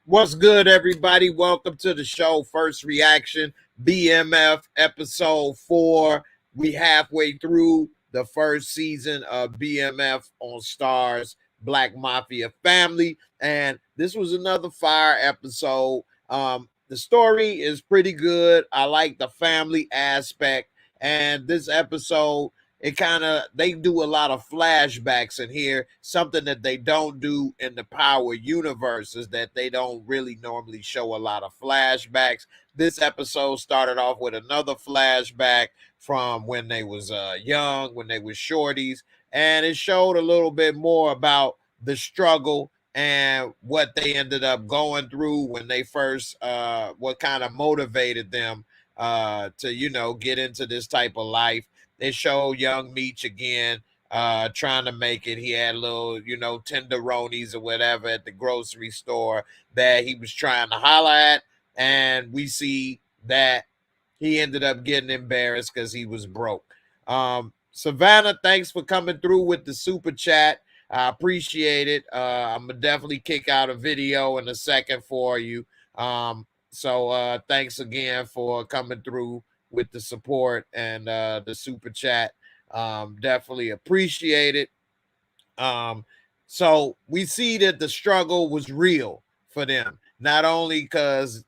What's good, everybody? Welcome to the show. First reaction, B.M.F. episode 4. We halfway through the first season of B.M.F. on Stars Black Mafia Family, and this was another fire episode. The story is pretty good. I like the family aspect, and this episode it kind of they do a lot of flashbacks in here, something that they don't do in the Power universe is that they don't really normally show a lot of flashbacks. This episode started off with another flashback from when they was young, when they was shorties, and it showed a little bit more about the struggle and what they ended up going through when they first what kind of motivated them to get into this type of life. They showed young Meech again, trying to make it. He had little, tenderonis or whatever at the grocery store that he was trying to holler at. And we see that he ended up getting embarrassed because he was broke. Savannah, thanks for coming through with the super chat. I appreciate it. I'm going to definitely kick out a video in a second for you. So thanks again for coming through with the support and the super chat. Definitely appreciate it. So we see that the struggle was real for them. Not only because,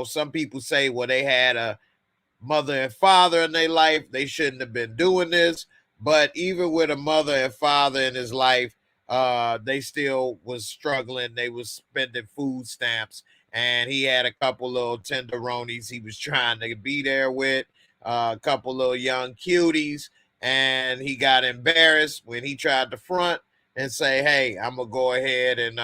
some people say, well, they had a mother and father in their life, they shouldn't have been doing this. But even with a mother and father in his life, they still was struggling. They was spending food stamps, and he had a couple little tenderonis he was trying to be there with, a couple little young cuties, and he got embarrassed when he tried to front and say, "Hey, I'm gonna go ahead and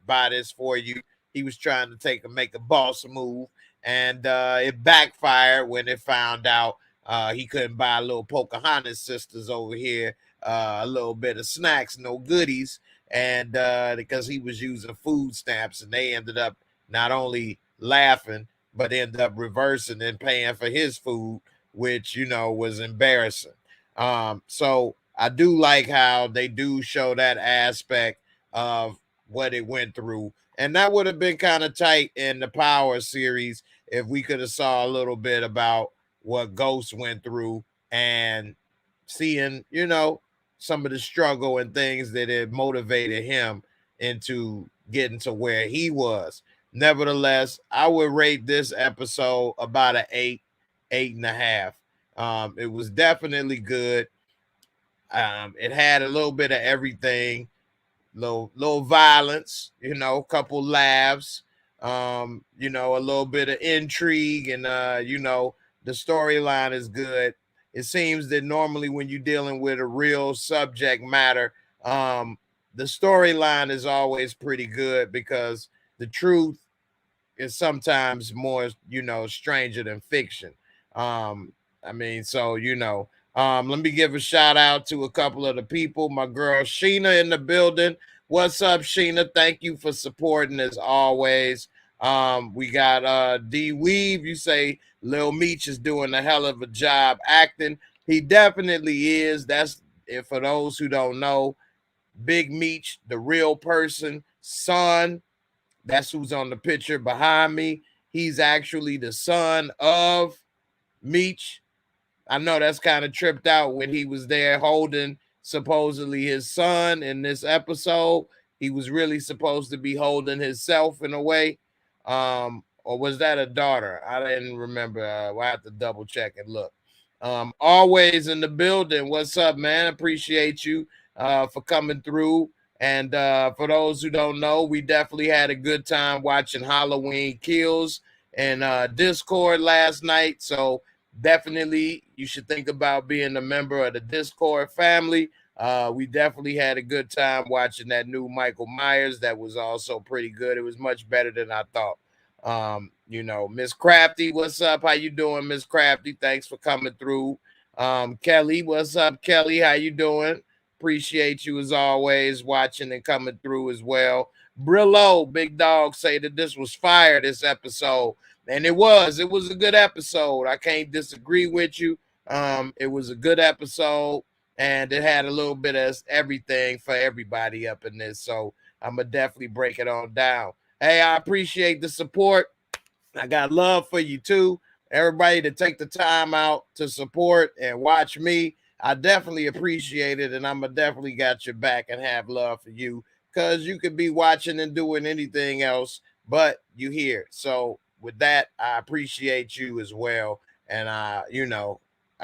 buy this for you." He was trying to make a boss move, and it backfired when it found out he couldn't buy little Pocahontas sisters over here a little bit of snacks, no goodies, and because he was using food stamps, and they ended up not only laughing but ended up reversing and paying for his food, which was embarrassing. So I do like how they do show that aspect of what it went through, and that would have been kind of tight in the Power series if we could have saw a little bit about what Ghost went through and seeing, some of the struggle and things that had motivated him into getting to where he was. Nevertheless, I would rate this episode about an 8.5. It was definitely good. It had a little bit of everything, little violence, a couple laughs, a little bit of intrigue, and the storyline is good. It seems that normally when you're dealing with a real subject matter, the storyline is always pretty good because the truth is sometimes more, stranger than fiction. I mean, so let me give a shout out to a couple of the people. My girl Sheena in the building. What's up, Sheena? Thank you for supporting as always. We got D Weave. You say Lil Meech is doing a hell of a job acting. He definitely is. That's for those who don't know, Big Meech, the real person, son. That's who's on the picture behind me. He's actually the son of Meech. I know that's kind of tripped out when he was there holding supposedly his son in this episode. He was really supposed to be holding himself in a way. Or was that a daughter? I didn't remember. We'll have to double check and look. Always in the building. What's up, man? Appreciate you for coming through. And for those who don't know, we definitely had a good time watching Halloween Kills and Discord last night. So definitely you should think about being a member of the Discord family. We definitely had a good time watching that new Michael Myers. That was also pretty good. It was much better than I thought. Miss Crafty, what's up? How you doing, Miss Crafty? Thanks for coming through. Kelly, what's up, Kelly? How you doing? Appreciate you as always watching and coming through as well. Brillo, big dog, say that this was fire this episode. And it was a good episode. I can't disagree with you. It was a good episode, and it had a little bit of everything for everybody up in this. So I'm gonna definitely break it on down. Hey, I appreciate the support. I got love for you too. Everybody to take the time out to support and watch me. I definitely appreciate it, and I'm going to definitely got your back and have love for you, because you could be watching and doing anything else, but you here. So with that, I appreciate you as well. And I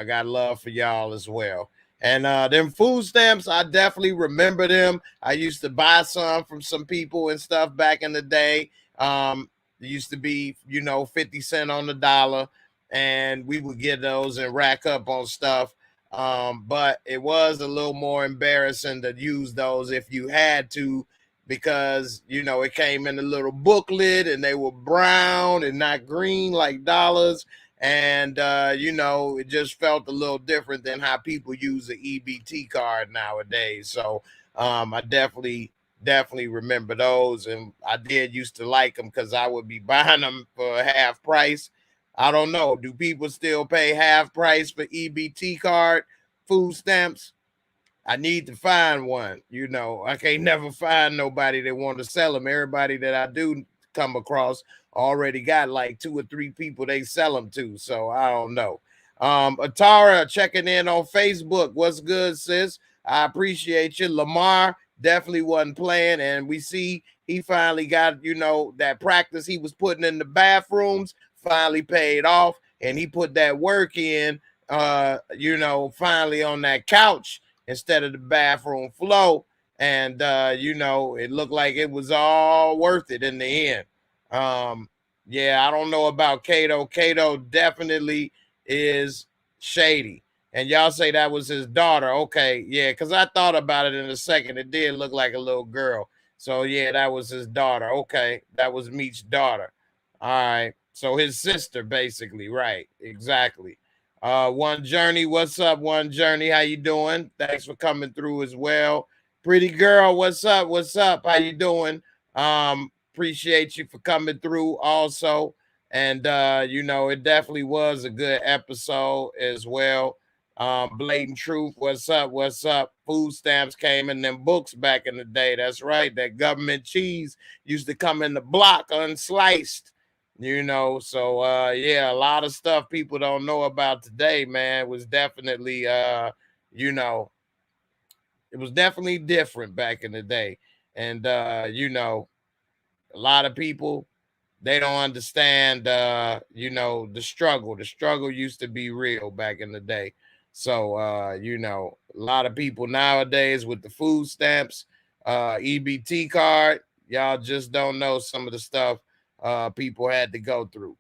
got love for y'all as well. And them food stamps, I definitely remember them. I used to buy some from some people and stuff back in the day. It used to be, 50 cents on the dollar, and we would get those and rack up on stuff. But it was a little more embarrassing to use those if you had to, because it came in a little booklet and they were brown and not green like dollars. And it just felt a little different than how people use the EBT card nowadays. So I definitely remember those, and I did used to like them because I would be buying them for half price. I don't know, do people still pay half price for EBT card food stamps? I need to find one. I can't never find nobody that want to sell them. Everybody that I do come across already got like 2 or 3 people they sell them to. So I don't know. Atara checking in on Facebook. What's good, sis? I appreciate you. Lamar definitely wasn't playing, and we see he finally got, that practice he was putting in the bathrooms finally paid off, and he put that work in, finally on that couch instead of the bathroom flow. And it looked like it was all worth it in the end. Yeah, I don't know about Kato. Kato definitely is shady. And y'all say that was his daughter. Okay, yeah, because I thought about it in a second. It did look like a little girl. So yeah, that was his daughter. Okay, that was Meech's daughter. All right. So his sister, basically, right? Exactly. One Journey, what's up? One Journey, how you doing? Thanks for coming through as well. Pretty girl, what's up? What's up? How you doing? Appreciate you for coming through also. And it definitely was a good episode as well. Blatant Truth, what's up? What's up? Food stamps came in them books back in the day. That's right. That government cheese used to come in the block unsliced. So yeah, a lot of stuff people don't know about today, man, was definitely it was definitely different back in the day. And a lot of people, they don't understand the struggle. The struggle used to be real back in the day. So a lot of people nowadays with the food stamps, EBT card, y'all just don't know some of the stuff people had to go through.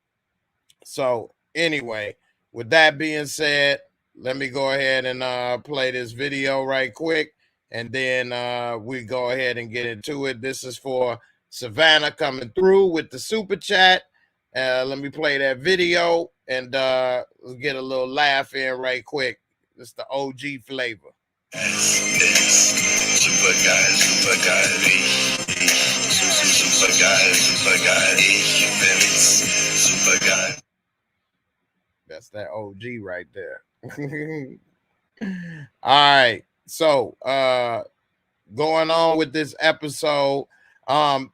So anyway, with that being said, let me go ahead and play this video right quick, and then we go ahead and get into it. This is for Savannah coming through with the super chat. Let me play that video, and let's get a little laugh in right quick. It's the OG flavor. Super guy, super guy. That's that OG right there. All right. So going on with this episode.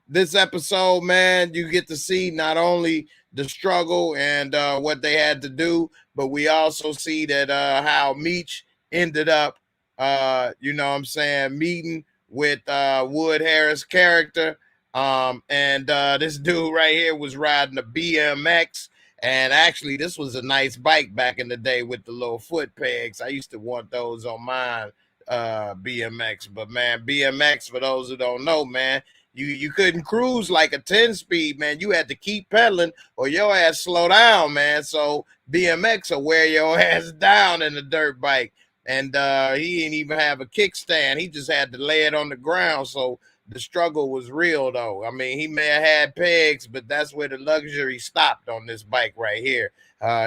This episode, man, you get to see not only the struggle and what they had to do, but we also see that how Meech ended up meeting with Wood Harris character. And this dude right here was riding a BMX. And actually, this was a nice bike back in the day with the little foot pegs. I used to want those on mine, BMX. But man, BMX, for those who don't know, man, you couldn't cruise like a 10-speed, man. You had to keep pedaling or your ass slow down, man. So BMX will wear your ass down in the dirt bike. And he didn't even have a kickstand. He just had to lay it on the ground. So the struggle was real, though. I mean, he may have had pegs, but that's where the luxury stopped on this bike right here.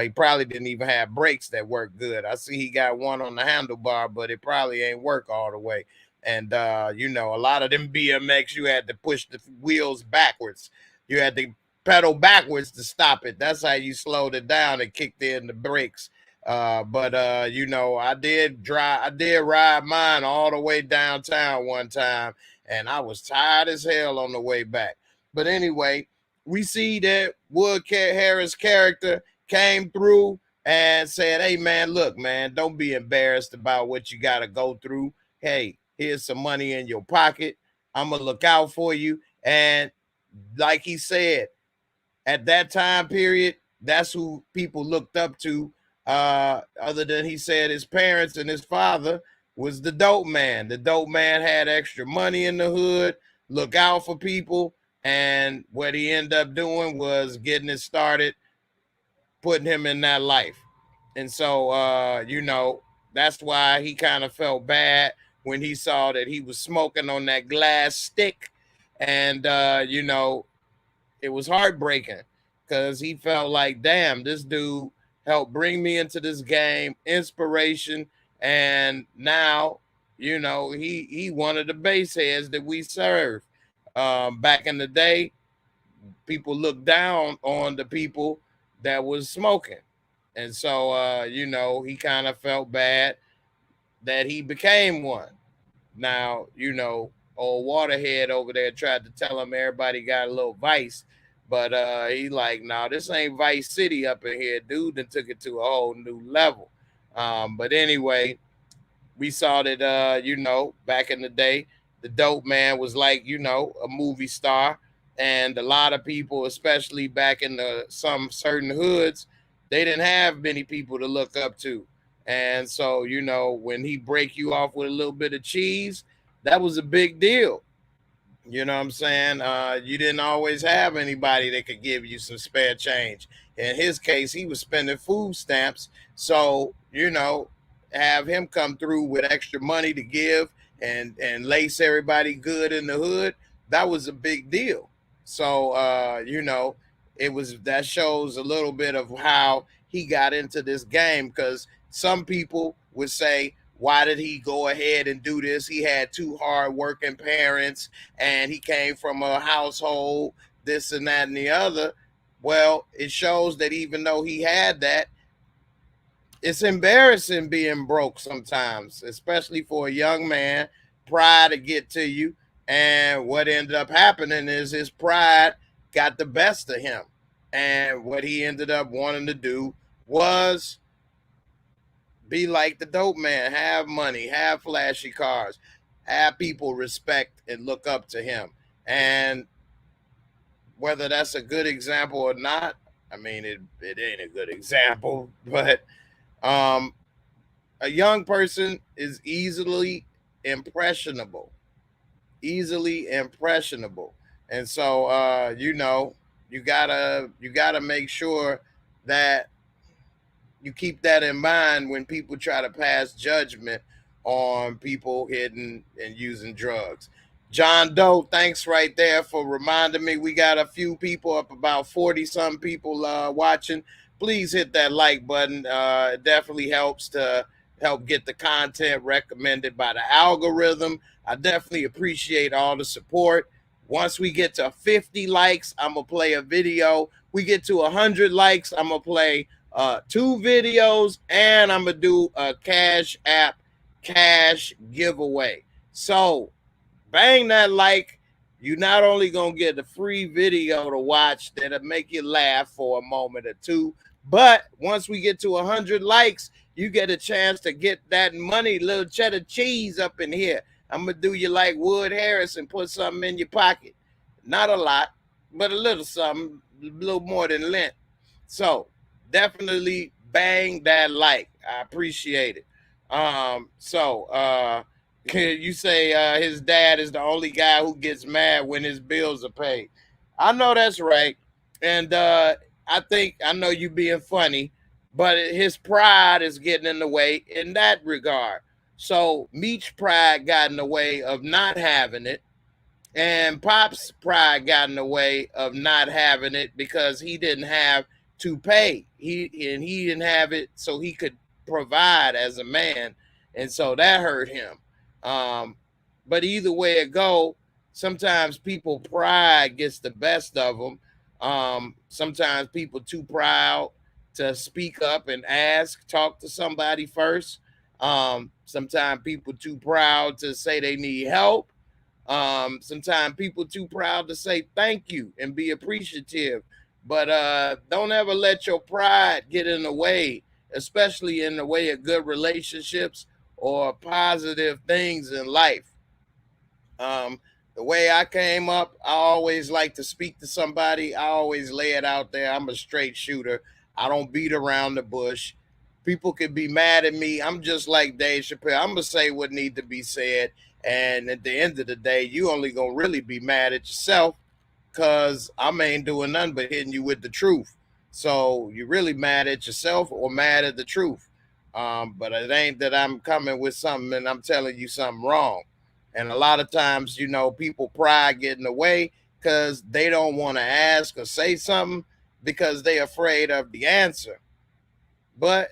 He probably didn't even have brakes that work good. I see he got one on the handlebar, but it probably ain't work all the way. And, a lot of them BMX, you had to push the wheels backwards. You had to pedal backwards to stop it. That's how you slowed it down and kicked in the brakes. But I did ride mine all the way downtown one time, and I was tired as hell on the way back. But anyway, we see that Harris character came through and said, hey, man, look, man, don't be embarrassed about what you got to go through. Hey, here's some money in your pocket. I'm going to look out for you. And like he said, at that time period, that's who people looked up to. Other than he said his parents and his father was the dope man. The dope man had extra money in the hood, look out for people, and what he ended up doing was getting it started, putting him in that life. And so, that's why he kind of felt bad when he saw that he was smoking on that glass stick. And, it was heartbreaking because he felt like, damn, this dude helped bring me into this game, inspiration, and now, he one of the base heads that we serve. Back in the day, people looked down on the people that was smoking, and so he kind of felt bad that he became one. Now, old Waterhead over there tried to tell him everybody got a little vice, but he like, no, this ain't Vice City up in here, dude, and took it to a whole new level. But anyway, we saw that, back in the day, the dope man was like, a movie star. And a lot of people, especially back in some certain hoods, they didn't have many people to look up to. And so, when he break you off with a little bit of cheese, that was a big deal. You know what I'm saying? You didn't always have anybody that could give you some spare change. In his case, he was spending food stamps. So, have him come through with extra money to give and lace everybody good in the hood. That was a big deal. So, that shows a little bit of how he got into this game, because some people would say, why did he go ahead and do this? He had two hard-working parents, and he came from a household, this and that and the other. Well, it shows that even though he had that, it's embarrassing being broke sometimes, especially for a young man. Pride to get to you. And what ended up happening is his pride got the best of him. And what he ended up wanting to do was be like the dope man, have money, have flashy cars, have people respect and look up to him. And whether that's a good example or not, I mean, it ain't a good example, but a young person is easily impressionable. And so, you gotta make sure that you keep that in mind when people try to pass judgment on people hitting and using drugs. John Doe, thanks right there for reminding me. We got a few people up, about 40 some people watching. Please hit that like button. It definitely helps to help get the content recommended by the algorithm. I definitely appreciate all the support. Once we get to 50 likes, I'm going to play a video. We get to 100 likes, I'm going to play 2 videos, and I'm going to do a Cash App cash giveaway. So bang that like. You not only going to get a free video to watch that'll make you laugh for a moment or two, but once we get to 100 likes, you get a chance to get that money, little cheddar cheese up in here. I'm going to do you like Wood Harris and put something in your pocket. Not a lot, but a little something, a little more than lint. So definitely bang that like. I appreciate it. You say his dad is the only guy who gets mad when his bills are paid. I know that's right. And I know you being funny, but his pride is getting in the way in that regard. So Meech's pride got in the way of not having it, and Pop's pride got in the way of not having it because he didn't have to pay. He didn't have it so he could provide as a man, and so that hurt him. But either way it go, sometimes people pride gets the best of them. Sometimes people too proud to speak up and ask, talk to somebody first. Sometimes people too proud to say they need help. Sometimes people too proud to say thank you and be appreciative, but don't ever let your pride get in the way, especially in the way of good relationships or positive things in life. um, the way I came up, I always like to speak to somebody. I always lay it out there. I'm a straight shooter. I don't beat around the bush. People could be mad at me. I'm just like Dave Chappelle. I'm gonna say what need to be said. And at the end of the day, you only gonna really be mad at yourself, because I ain't doing nothing but hitting you with the truth. So you really mad at yourself or mad at the truth. But it ain't that I'm coming with something and I'm telling you something wrong. And a lot of times, people pride get in the way because they don't want to ask or say something because they're afraid of the answer. But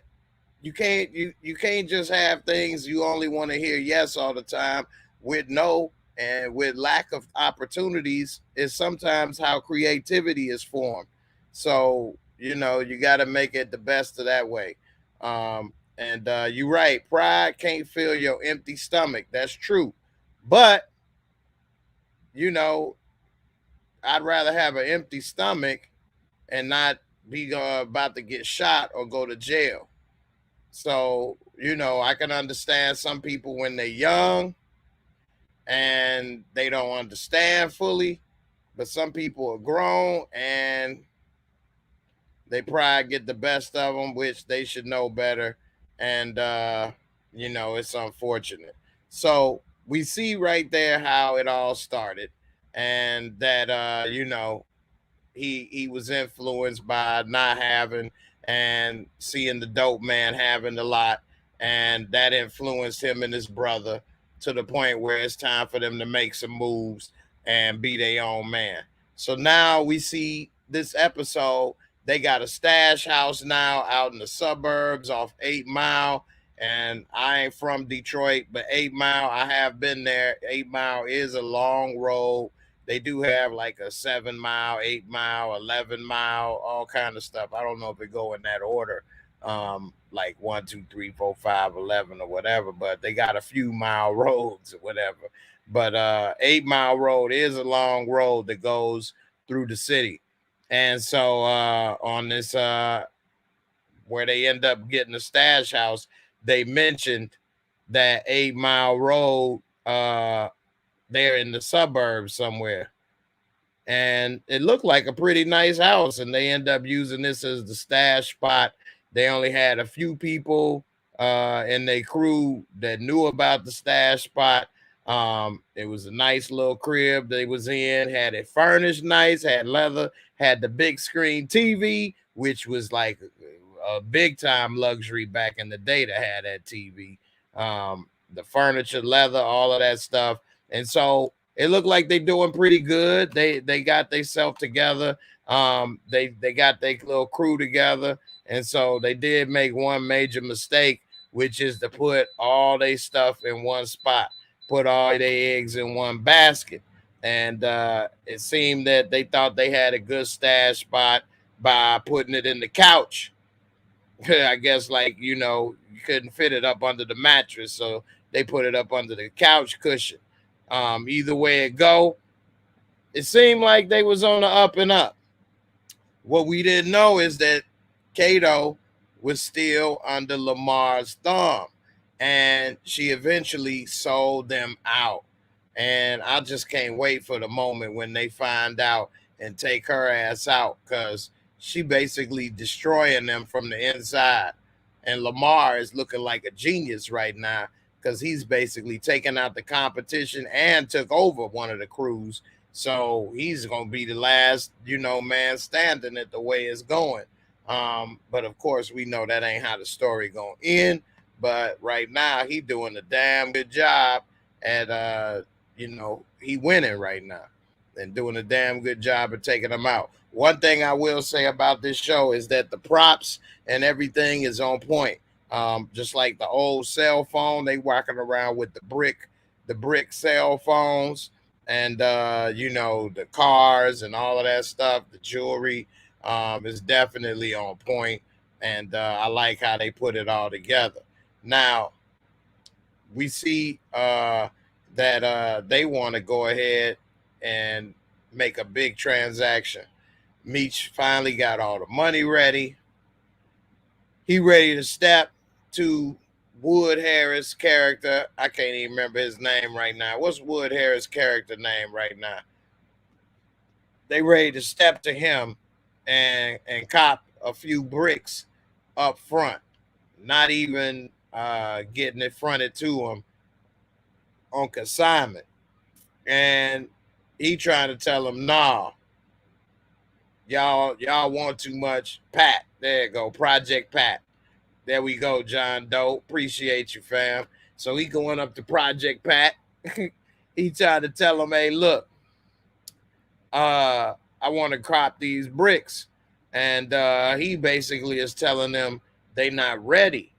you can't just have things you only want to hear yes all the time with no, and with lack of opportunities is sometimes how creativity is formed. So you got to make it the best of that way. And you're right, pride can't fill your empty stomach. That's true. But you know I'd rather have an empty stomach and not be about to get shot or go to jail. So, I can understand some people when they're young and they don't understand fully, but some people are grown and they pride get the best of them, which they should know better. And, it's unfortunate. So we see right there how it all started, and that, he was influenced by not having and seeing the dope man having a lot, and that influenced him and his brother to the point where it's time for them to make some moves and be their own man. So now we see this episode, they got a stash house now out in the suburbs off 8 Mile. And I ain't from Detroit, but 8 Mile, I have been there. 8 Mile is a long road. They do have like a 7 mile, 8 mile, 11 mile, all kind of stuff. I don't know if it go in that order, like 1, 2, 3, 4, 5, 11, or whatever. But they got a few mile roads or whatever. But 8 Mile Road is a long road that goes through the city, and so on this where they end up getting a stash house, they mentioned that 8 Mile Road. They're in the suburbs somewhere, and it looked like a pretty nice house, and they end up using this as the stash spot. They only had a few people in their crew that knew about the stash spot. It was a nice little crib they was in, had it furnished nice, had leather, had the big screen TV, which was like a big time luxury back in the day to have that TV. The furniture, leather, all of that stuff. And so it looked like they doing pretty good. They got themselves together. They got their little crew together, and so they did make one major mistake, which is to put all their stuff in one spot, put all their eggs in one basket. And it seemed that they thought they had a good stash spot by putting it in the couch. I guess, like, you couldn't fit it up under the mattress, so they put it up under the couch cushion. Either way it go, it seemed like they was on the up and up. What we didn't know is that Kato was still under Lamar's thumb, and she eventually sold them out. And I just can't wait for the moment when they find out and take her ass out, because she basically destroying them from the inside. And Lamar is looking like a genius right now, because he's basically taken out the competition and took over one of the crews. So he's going to be the last, man standing at the way it's going. But of course, we know that ain't how the story going to end. But right now, he doing a damn good job at, he winning right now and doing a damn good job of taking them out. One thing I will say about this show is that the props and everything is on point. Just like the old cell phone, they walking around with the brick cell phones, and the cars and all of that stuff, the jewelry is definitely on point, and I like how they put it all together. Now we see that they want to go ahead and make a big transaction. Meech finally got all the money ready. He ready to step to Wood Harris' character. I can't even remember his name right now. What's Wood Harris' character name right now? They ready to step to him and cop a few bricks up front, not even getting it fronted to him on consignment. And he trying to tell him, nah, y'all want too much. Pat, there you go, Project Pat. There we go, John Doe. Appreciate you, fam. So he going up to Project Pat. He tried to tell him, hey, look, I want to crop these bricks. And he basically is telling them they not ready.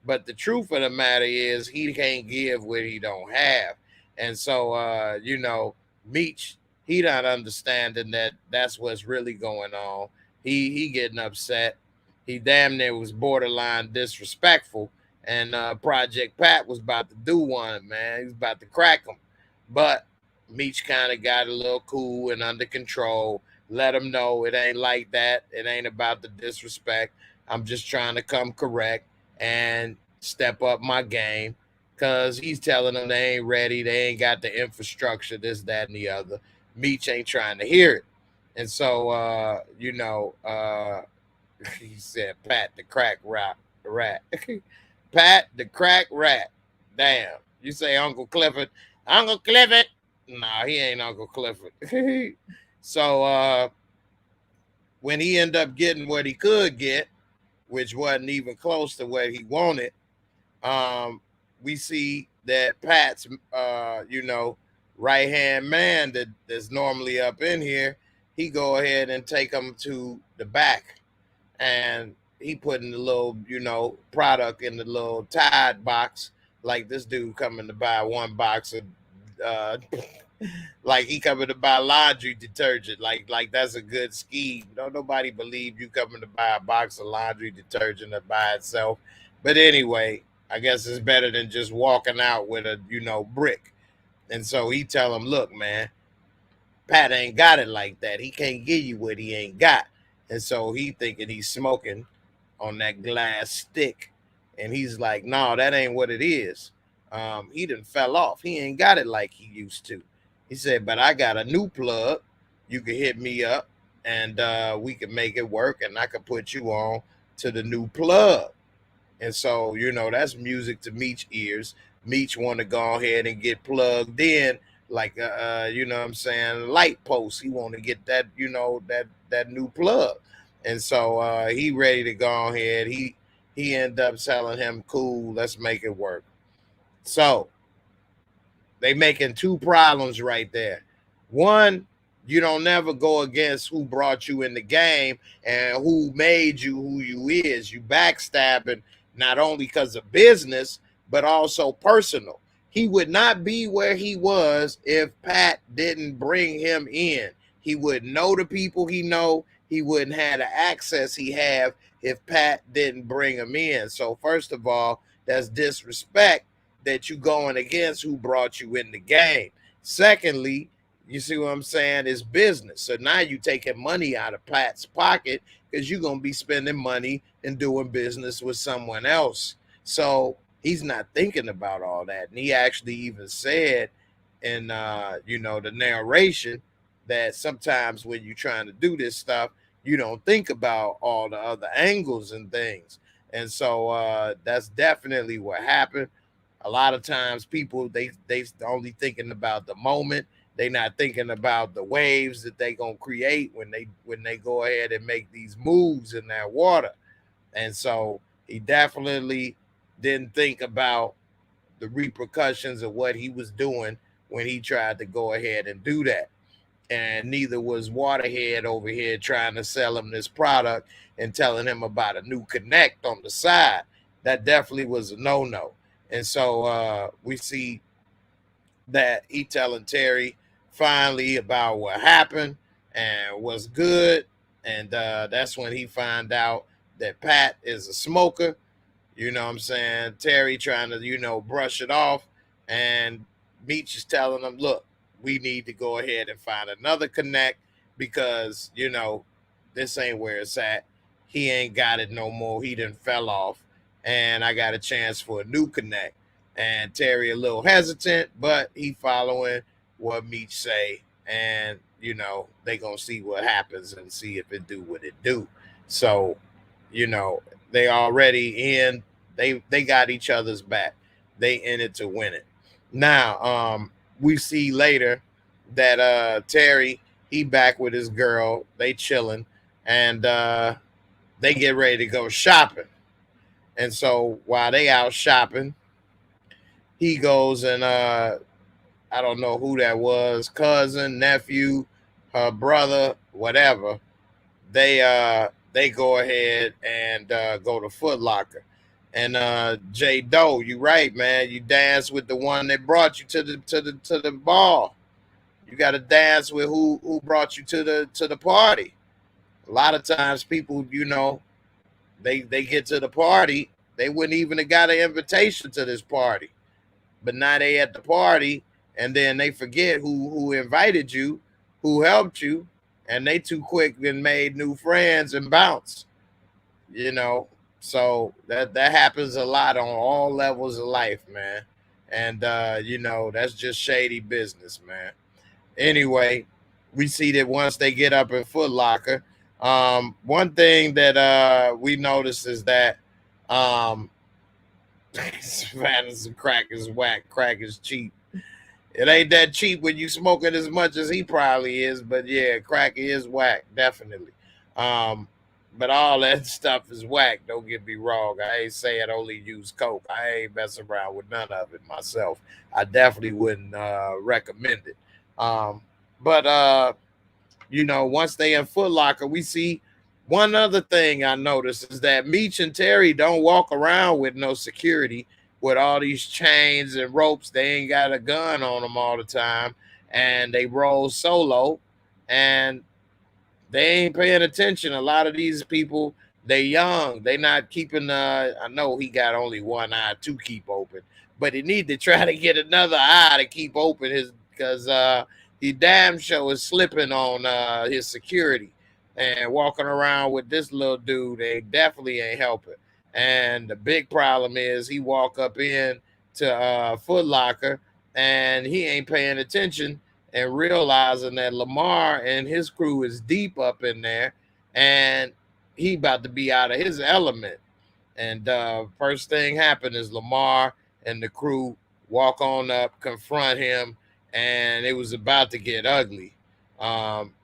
But the truth of the matter is he can't give what he don't have. And so, Meech, he not understanding that that's what's really going on. He getting upset. He damn near was borderline disrespectful. And Project Pat was about to do one, man. He was about to crack him. But Meech kind of got a little cool and under control. Let him know it ain't like that. It ain't about the disrespect. I'm just trying to come correct and step up my game, because he's telling them they ain't ready, they ain't got the infrastructure, this, that, and the other. Meech ain't trying to hear it. And so, he said, Pat the crack rat. Pat the crack rat. Damn. You say Uncle Clifford. Uncle Clifford. Nah, he ain't Uncle Clifford. So, when he ended up getting what he could get, which wasn't even close to what he wanted, we see that Pat's, right hand man that's normally up in here, he go ahead and take him to the back, and he putting the little, product in the little Tide box, like this dude coming to buy one box of, like he coming to buy laundry detergent, like that's a good scheme. Don't nobody believe you coming to buy a box of laundry detergent by itself. But anyway, I guess it's better than just walking out with a, brick. And so he tell him, look, man, Pat ain't got it like that. He can't give you what he ain't got. And so he thinking he's smoking on that glass stick. And he's like, no, that ain't what it is. He done fell off. He ain't got it like he used to. He said, but I got a new plug. You can hit me up and we can make it work, and I can put you on to the new plug. And so, that's music to Meech ears. Meech want to go ahead and get plugged in, like, what I'm saying, light post. He want to get that, that new plug. And so he ready to go ahead. He ended up telling him, cool, let's make it work. So they making two problems right there. One, you don't never go against who brought you in the game and who made you who you is. You backstabbing not only because of business, but also personal. He would not be where he was if Pat didn't bring him in. He wouldn't know the people he know. He wouldn't have the access he have if Pat didn't bring him in. So first of all, that's disrespect that you going against who brought you in the game. Secondly, you see what I'm saying, it's business. So now you taking money out of Pat's pocket because you're going to be spending money and doing business with someone else. So he's not thinking about all that. And he actually even said in, the narration that sometimes when you're trying to do this stuff, you don't think about all the other angles and things. And so that's definitely what happened. A lot of times people, they only thinking about the moment. They not thinking about the waves that they gonna create when they go ahead and make these moves in that water. And so he definitely didn't think about the repercussions of what he was doing when he tried to go ahead and do that. And neither was Waterhead over here trying to sell him this product and telling him about a new connect on the side. That definitely was a no-no. And so we see that he telling Terry finally about what happened and what's good. And that's when he found out that Pat is a smoker. You know what I'm saying? Terry trying to, brush it off. And Meech is telling them, look, we need to go ahead and find another connect because, this ain't where it's at. He ain't got it no more. He done fell off. And I got a chance for a new connect. And Terry a little hesitant, but he following what Meech say. And, they gonna see what happens and see if it do what it do. So, they already in, they got each other's back. They in it to win it. Now, we see later that Terry, he back with his girl, they chilling, and they get ready to go shopping. And so while they out shopping, he goes and I don't know who that was, cousin, nephew, her brother, whatever. They go ahead and go to Foot Locker. And J Doe, you right, man. You dance with the one that brought you to the ball. You got to dance with who brought you to the party. A lot of times, people, they get to the party, they wouldn't even have got an invitation to this party, but now they at the party, and then they forget who invited you, who helped you, and they too quick and made new friends and bounce. You know, so that happens a lot on all levels of life, man. And that's just shady business, man. Anyway, we see that once they get up in Foot Locker, one thing that we notice is that Savannah's crack is whack, crack is cheap. It ain't that cheap when you smoking as much as he probably is, but yeah, crack is whack, definitely. Um, but all that stuff is whack. Don't get me wrong. I ain't saying only use coke. I ain't messing around with none of it myself. I definitely wouldn't recommend it. But once they in Foot Locker, we see one other thing I noticed is that Meech and Terry don't walk around with no security with all these chains and ropes. They ain't got a gun on them all the time, and they roll solo, and they ain't paying attention. A lot of these people, they young. They not keeping. I know he got only one eye to keep open, but he need to try to get another eye to keep open his because he damn sure is slipping on his security and walking around with this little dude. They definitely ain't helping. And the big problem is he walk up in to Foot Locker and he ain't paying attention and realizing that Lamar and his crew is deep up in there and he about to be out of his element. And first thing happened is Lamar and the crew walk on up, confront him, and it was about to get ugly.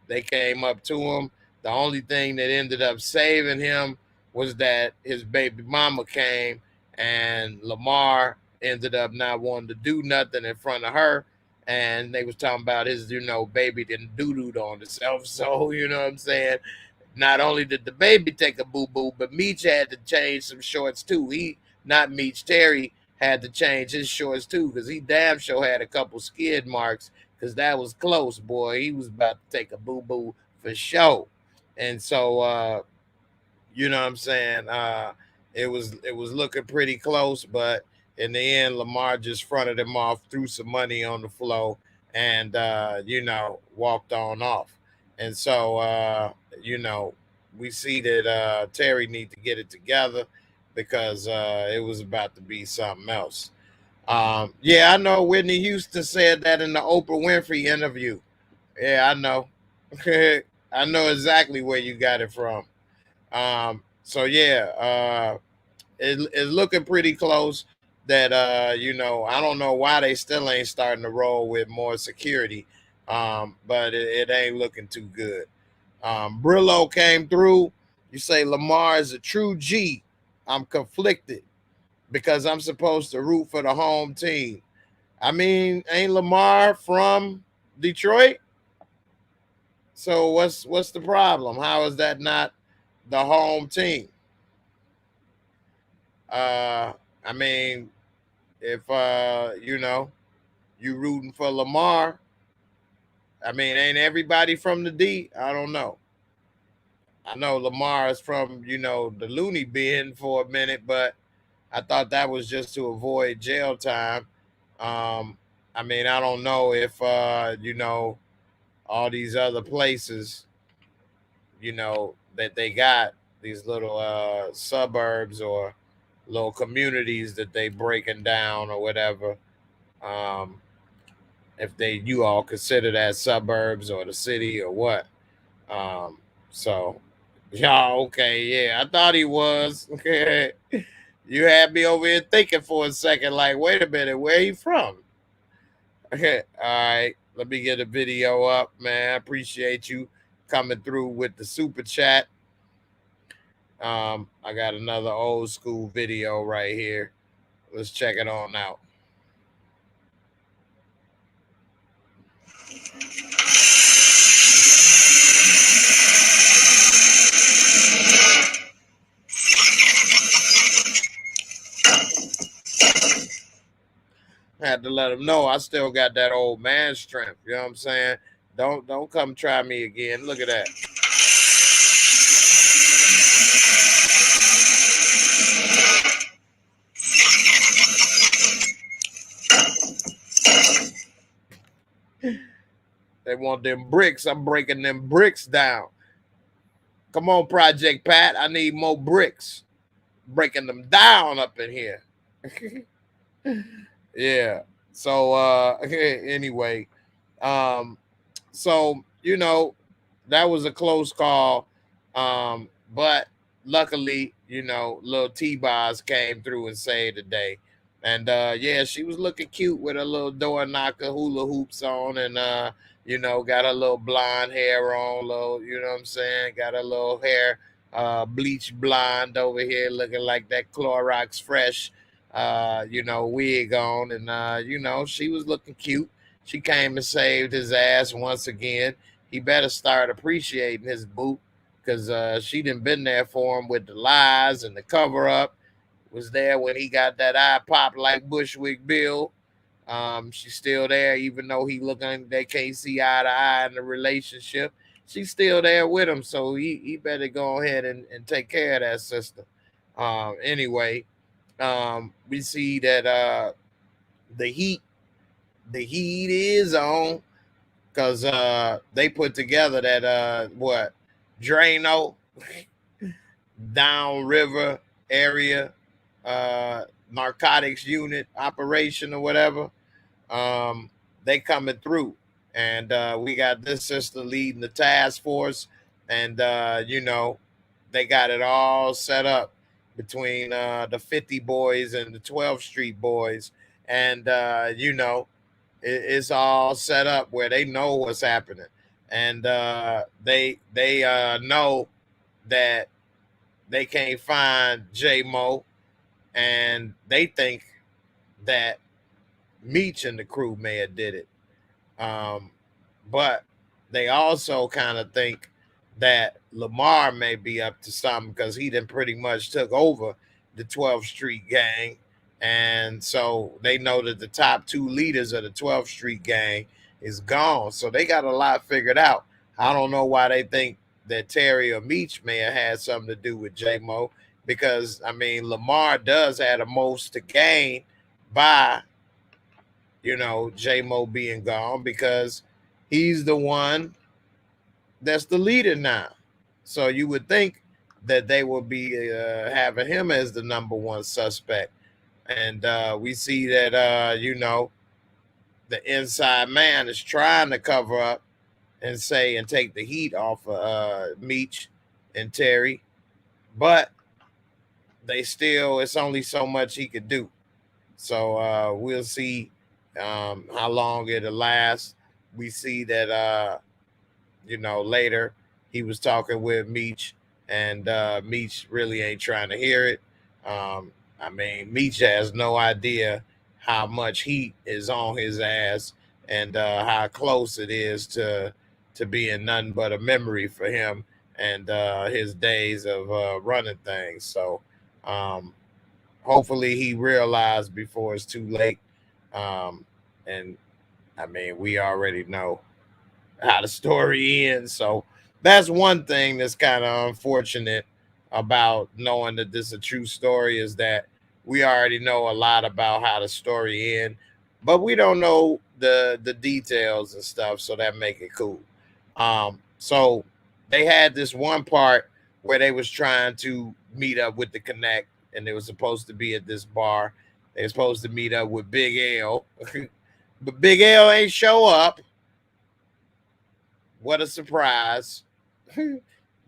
They came up to him. The only thing that ended up saving him was that his baby mama came, and Lamar ended up not wanting to do nothing in front of her. And they was talking about his, baby didn't doo-dooed on himself. So, you know what I'm saying? Not only did the baby take a boo-boo, but Meech had to change some shorts too. Not Meech, Terry had to change his shorts too because he damn sure had a couple skid marks because that was close, boy. He was about to take a boo-boo for sure. And so, you know what I'm saying? It was looking pretty close, but in the end, Lamar just fronted him off, threw some money on the floor, and walked on off. And so we see that Terry need to get it together because it was about to be something else. Yeah, I know Whitney Houston said that in the Oprah Winfrey interview. Yeah, I know. I know exactly where you got it from. So yeah, it's looking pretty close that I don't know why they still ain't starting to roll with more security. But it ain't looking too good. Brillo came through. You say Lamar is a true G. I'm conflicted because I'm supposed to root for the home team. I mean, ain't Lamar from Detroit? So what's the problem? How is that not the home team? I mean, if you rooting for Lamar, I mean, ain't everybody from the D? I don't know. I know Lamar is from the loony bin for a minute, but I thought that was just to avoid jail time. Um, I mean, I don't know if you know, all these other places, you know, that they got these little suburbs or little communities that they breaking down or whatever. Um, if they you all consider that suburbs or the city or what. Um, so yeah, okay, yeah, I thought he was. You had me over here thinking for a second, like, wait a minute, where he from? Okay, all right. Let me get a video up, man. I appreciate you coming through with the super chat. I got another old school video right here. Let's check it on out. Had to let him know I still got that old man strength. You know what I'm saying? Don't come try me again. Look at that. They want them bricks. I'm breaking them bricks down. Come on, Project Pat. I need more bricks. Breaking them down up in here. Yeah. So anyway, um so you know, that was a close call. But luckily, you know, little T-Boz came through and saved the day. And yeah, she was looking cute with a little door knocker hula hoops on, and you know, got a little blonde hair on, little, you know what I'm saying? Got a little hair bleach blonde over here, looking like that Clorox fresh you know, wig on, and you know, she was looking cute. She came and saved his ass once again. He better start appreciating his boot, because she done been there for him with the lies and the cover up. Was there when he got that eye pop like Bushwick Bill. She's still there, even though he looking, they can't see eye to eye in the relationship. She's still there with him, so he better go ahead and take care of that sister. Anyway, we see that the heat the heat is on, because they put together that what, Drano downriver area narcotics unit operation or whatever. um they coming through, and we got this sister leading the task force, and you know, they got it all set up between the 50 boys and the 12th Street boys, and you know, it's all set up where they know what's happening, and they know that they can't find J Mo, and they think that Meech and the crew may have did it. Um, but they also kind of think that Lamar may be up to something, because he done pretty much took over the 12th Street gang. And so they know that the top two leaders of the 12th Street gang is gone. So they got a lot figured out. I don't know why they think that Terry or Meech may have had something to do with J Mo, because I mean, Lamar does have the most to gain by, you know, J Mo being gone, because he's the one that's the leader now. So you would think that they would be having him as the number one suspect. And we see that, you know, the inside man is trying to cover up and say and take the heat off of Meech and Terry, but they still, it's only so much he could do. So we'll see how long it'll last. We see that you know, later he was talking with Meech, and Meech really ain't trying to hear it. I mean, Meech has no idea how much heat is on his ass, and how close it is to being nothing but a memory for him, and his days of running things. So um, hopefully he realized before it's too late. And I mean, we already know how the story ends. So that's one thing that's kind of unfortunate about knowing that this is a true story, is that we already know a lot about how the story ends. but we don't know the details and stuff, so that make it cool. So they had this one part where they was trying to meet up with the Connect, and they was supposed to be at this bar. They were supposed to meet up with Big L, but Big L ain't show up. What a surprise!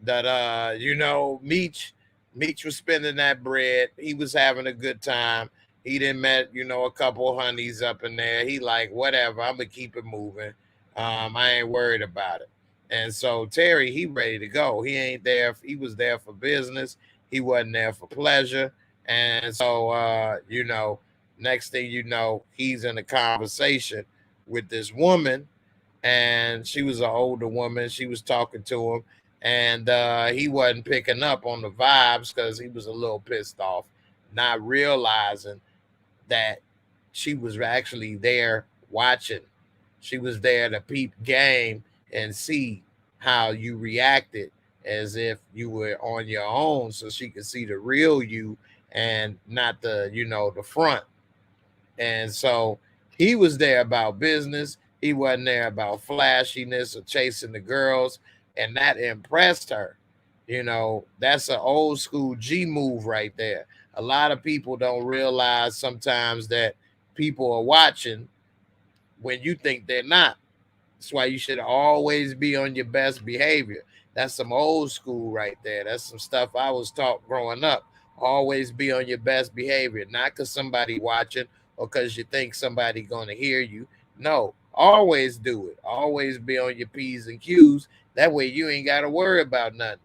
That Meech was spending that bread. He was having a good time. He didn't met, a couple honeys up in there. He like, whatever, I'm gonna keep it moving. I ain't worried about it. And so Terry, he ready to go. He ain't there. He was there for business. He wasn't there for pleasure. And so next thing you know, he's in a conversation with this woman, and she was an older woman. She was talking to him, and he wasn't picking up on the vibes because he was a little pissed off, not realizing that she was actually there watching. She was there to peep game and see how you reacted as if you were on your own, so she could see the real you and not the front. And so he was there about business. He wasn't there about flashiness or chasing the girls. And that impressed her. That's an old school G move right there. A lot of people don't realize sometimes that people are watching when you think they're not. That's why you should always be on your best behavior. That's some old school right there. That's some stuff I was taught growing up. Always be on your best behavior, not because somebody watching or because you think somebody going to hear you. No, always do it. Always be on your P's and Q's. That way you ain't got to worry about nothing.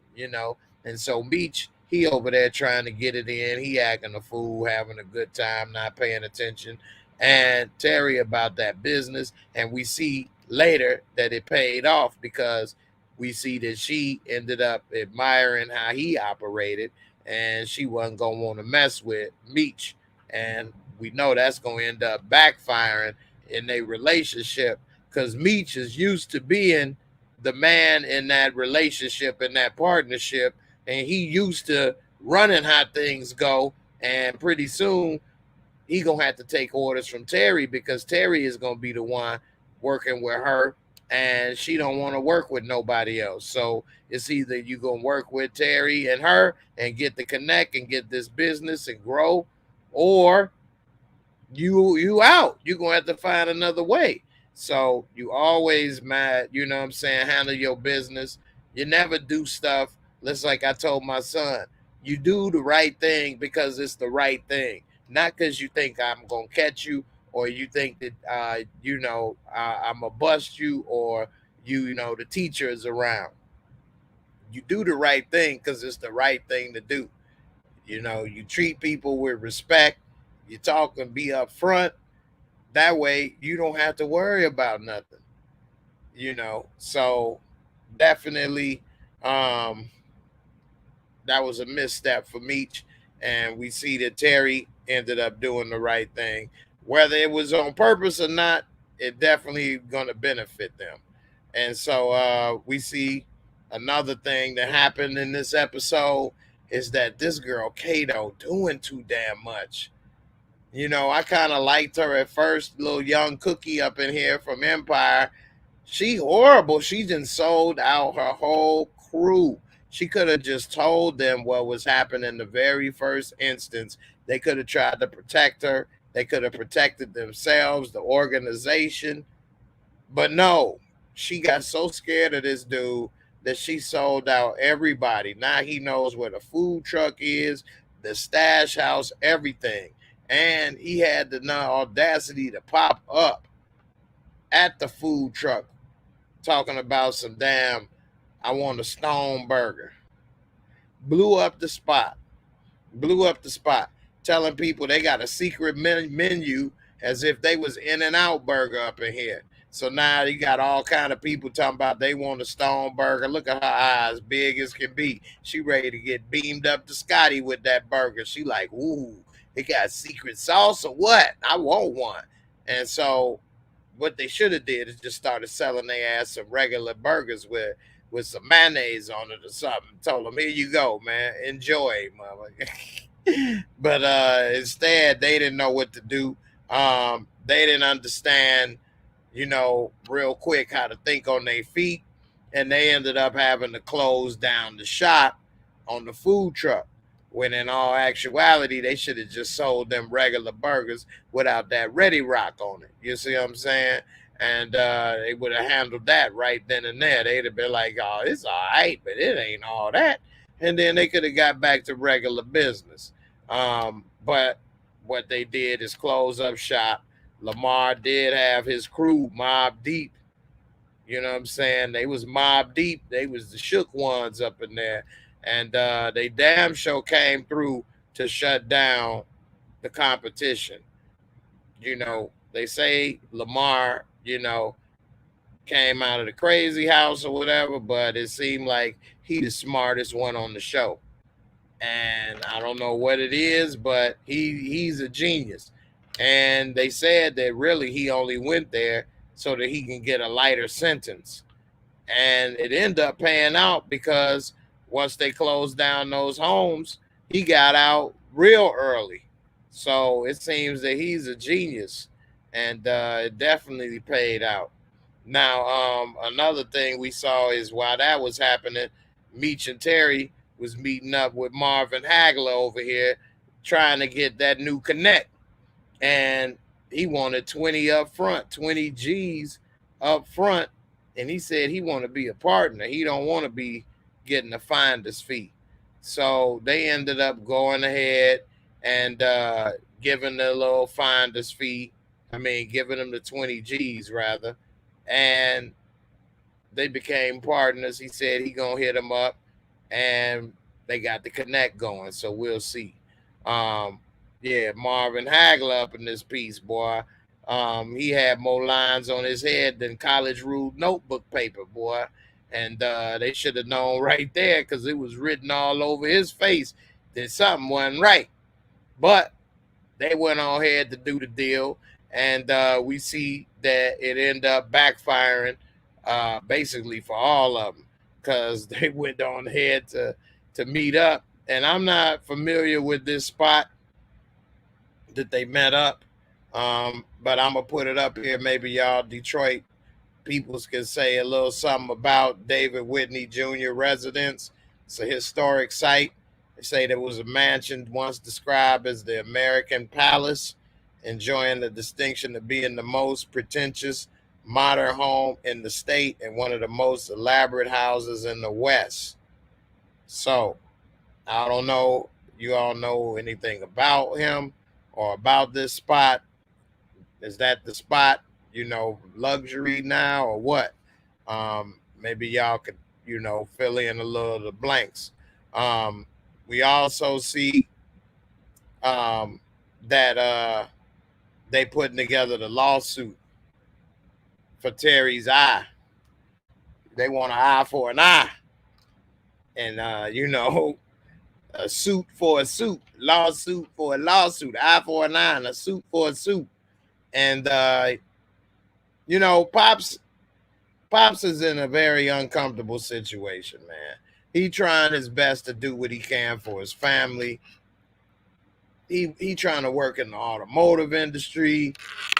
And so Meech, he over there trying to get it in. He acting a fool, having a good time, not paying attention. And Terry about that business. And we see later that it paid off because we see that she ended up admiring how he operated, and she wasn't going to want to mess with Meech. And we know that's going to end up backfiring in their relationship because Meech is used to being the man in that relationship, in that partnership, and he used to running how things go. And pretty soon he gonna have to take orders from Terry because Terry is gonna be the one working with her, and she don't want to work with nobody else. So it's either you gonna work with Terry and her and get the connect and get this business and grow, or you out. You're gonna have to find another way. So you always mad, what I'm saying, handle your business. You never do stuff. Just like I told my son, you do the right thing because it's the right thing, not because you think I'm gonna catch you or you think that I'm gonna bust you, or the teacher is around. You do the right thing because it's the right thing to do. You treat people with respect. You talk and be upfront. That way you don't have to worry about nothing. So definitely, um that was a misstep for Meech, and we see that Terry ended up doing the right thing. Whether it was on purpose or not, it definitely going to benefit them. And so we see another thing that happened in this episode is that this girl Kato doing too damn much. I kind of liked her at first, little young cookie up in here from Empire. She horrible. She just sold out her whole crew. She could have just told them what was happening in the very first instance. They could have tried to protect her. They could have protected themselves, the organization. But no, she got so scared of this dude that she sold out everybody. Now he knows where the food truck is, the stash house, everything. And he had the audacity to pop up at the food truck talking about some damn, I want a stone burger. Blew up the spot. Blew up the spot. Telling people they got a secret menu as if they was In and Out Burger up in here. So now you got all kind of people talking about they want a stone burger. Look at her eyes, big as can be. She ready to get beamed up to Scotty with that burger. She like, ooh, it got secret sauce or what? I want one. And so what they should have did is just started selling their ass some regular burgers with some mayonnaise on it or something. Told them, here you go, man. Enjoy, mama. But instead, they didn't know what to do. They didn't understand, real quick how to think on their feet, and they ended up having to close down the shop on the food truck. When in all actuality, they should have just sold them regular burgers without that Ready Rock on it. You see what I'm saying? And they would have handled that right then and there. They'd have been like, "Oh, it's all right, but it ain't all that." And then they could have got back to regular business. But what they did is close up shop. Lamar did have his crew mob deep. You know what I'm saying? They was mob deep. They was the shook ones up in there. And they damn sure came through to shut down the competition. They say Lamar, came out of the crazy house or whatever, but it seemed like he the smartest one on the show. And I don't know what it is, but he's a genius. And they said that really he only went there so that he can get a lighter sentence. And it ended up paying out because once they closed down those homes, he got out real early. So it seems that he's a genius, and it definitely paid out. Now, another thing we saw is while that was happening, Meech and Terry was meeting up with Marvin Hagler over here, trying to get that new connect, and he wanted 20 up front, 20 G's up front, and he said he want to be a partner. He don't want to be getting a finder's fee. So they ended up going ahead and giving the little finder's fee. I mean, giving them the 20 G's rather, and they became partners. He said he gonna hit them up, and they got the connect going. So we'll see. Um, yeah, Marvin Hagler up in this piece, boy. He had more lines on his head than college ruled notebook paper, boy. And they should have known right there because it was written all over his face that something wasn't right. But they went on ahead to do the deal, and we see that it ended up backfiring basically for all of them because they went on ahead to meet up. And I'm not familiar with this spot that they met up, but I'm gonna put it up here. Maybe y'all Detroit peoples can say a little something about David Whitney Jr. residence. It's a historic site. They say there was a mansion once described as the American Palace, enjoying the distinction of being the most pretentious modern home in the state and one of the most elaborate houses in the West. So I don't know. You all know anything about him or about this spot? Is that the spot? Luxury now or what? Maybe y'all could, fill in a little of the blanks. We also see that they putting together the lawsuit for Terry's eye. They want an eye for an eye. And, a suit for a suit, lawsuit for a lawsuit, eye for an eye, and a suit for a suit. And, Pops is in a very uncomfortable situation, man. He trying his best to do what he can for his family. He trying to work in the automotive industry.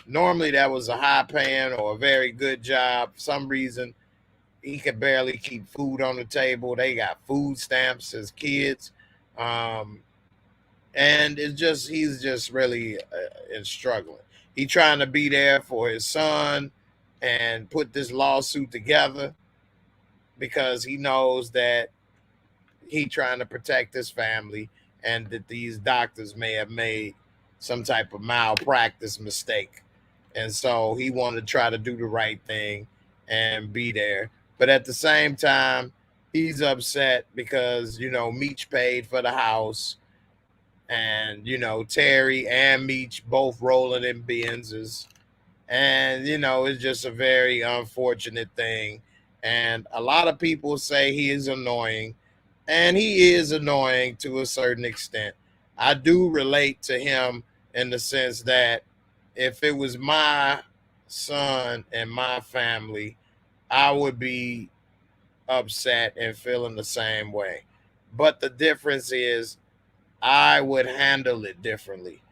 Normally that was a high paying or a very good job. For some reason, he could barely keep food on the table. They got food stamps as kids. And he's just really struggling. He trying to be there for his son and put this lawsuit together because he knows that he trying to protect his family and that these doctors may have made some type of malpractice mistake. And so he wanted to try to do the right thing and be there. But at the same time, he's upset because, Meech paid for the house. And, Terry and Meech both rolling in Benzes. And, it's just a very unfortunate thing. And a lot of people say he is annoying. And he is annoying to a certain extent. I do relate to him in the sense that if it was my son and my family, I would be upset and feeling the same way. But the difference is I would handle it differently.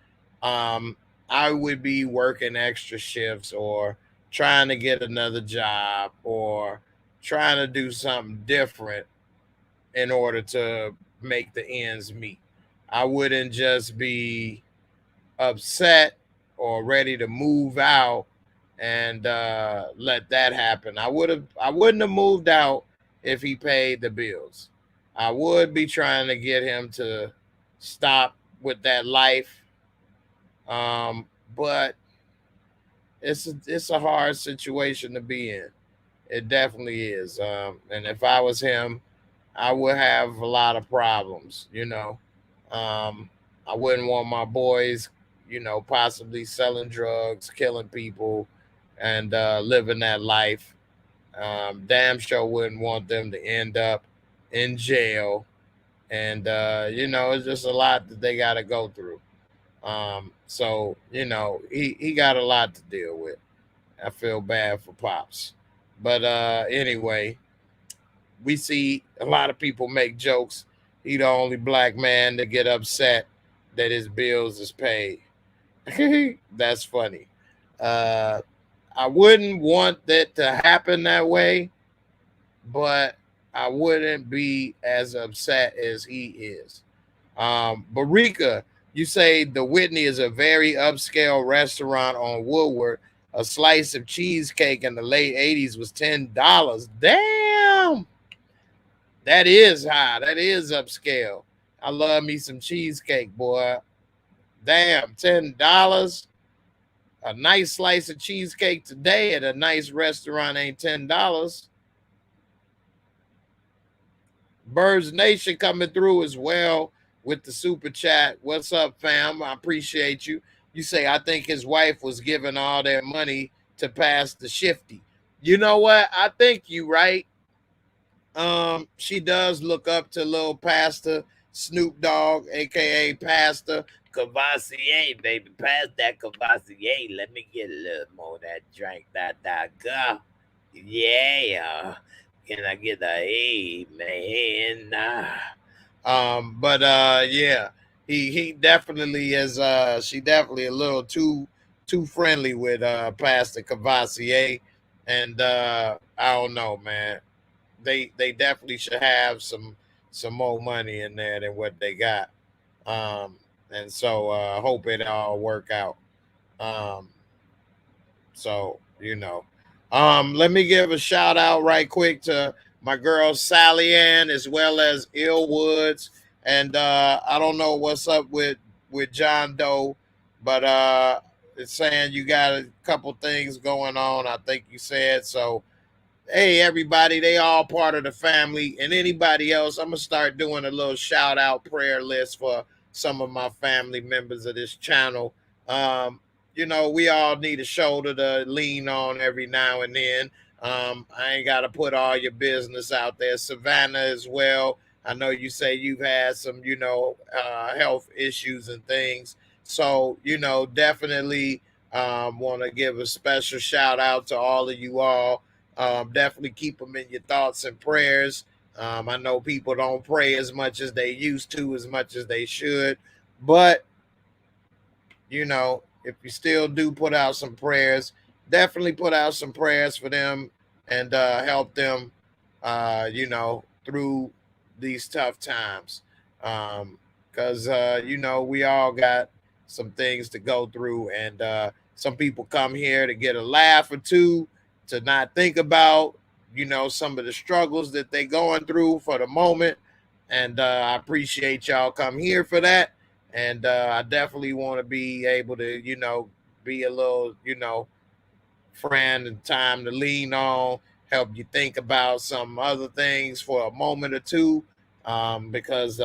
Um, I would be working extra shifts or trying to get another job or trying to do something different in order to make the ends meet. I wouldn't just be upset or ready to move out and let that happen. I wouldn't have moved out if he paid the bills. I would be trying to get him to stop with that life. Um, but it's a hard situation to be in. It definitely is. And if I was him, I would have a lot of problems, you know. Um, I wouldn't want my boys, you know, possibly selling drugs, killing people, and living that life. Damn sure wouldn't want them to end up in jail. And, you know, it's just a lot that they got to go through. So, you know, he got a lot to deal with. I feel bad for Pops. But anyway, we see a lot of people make jokes. He the only black man to get upset that his bills is paid. That's funny. Uh, I wouldn't want that to happen that way, but I wouldn't be as upset as he is. Barika, you say the Whitney is a very upscale restaurant on Woodward. A slice of cheesecake in the late 80s was $10. Damn. That is high. That is upscale. I love me some cheesecake, boy. Damn, $10. A nice slice of cheesecake today at a nice restaurant ain't $10. Birds Nation coming through as well with the super chat. What's up, fam? I appreciate you. You say, I think his wife was giving all that money to pass the shifty. You know what? I think you right. She does look up to little Pastor Snoop Dogg, aka Pastor Cavassier, baby. Pass that Cavassier. Let me get a little more of that drink. That go. Yeah. Can I get a amen? But yeah, he definitely is. She definitely a little too friendly with Pastor Cavassier, and I don't know, man. They definitely should have some more money in there than what they got. And so hope it all work out. Um, so you know, let me give a shout out right quick to my girl Sally Ann as well as Ill Woods, and I don't know what's up with John Doe, but it's saying you got a couple things going on. I think you said so. Hey everybody, they all part of the family, and anybody else, I'm gonna start doing a little shout out prayer list for some of my family members of this channel. um you know, we all need a shoulder to lean on every now and then. I ain't gotta put all your business out there. Savannah as well, I know you say you've had some, you know, health issues and things, so you know, definitely want to give a special shout out to all of you all. Definitely keep them in your thoughts and prayers. I know people don't pray as much as they used to, as much as they should, but you know, if you still do put out some prayers, definitely put out some prayers for them and help them, you know, through these tough times. Because, you know, we all got some things to go through, and some people come here to get a laugh or two, to not think about, you know, some of the struggles that they're going through for the moment. And I appreciate y'all come here for that, and I definitely want to be able to, you know, be a little, you know, friend and time to lean on, help you think about some other things for a moment or two. Because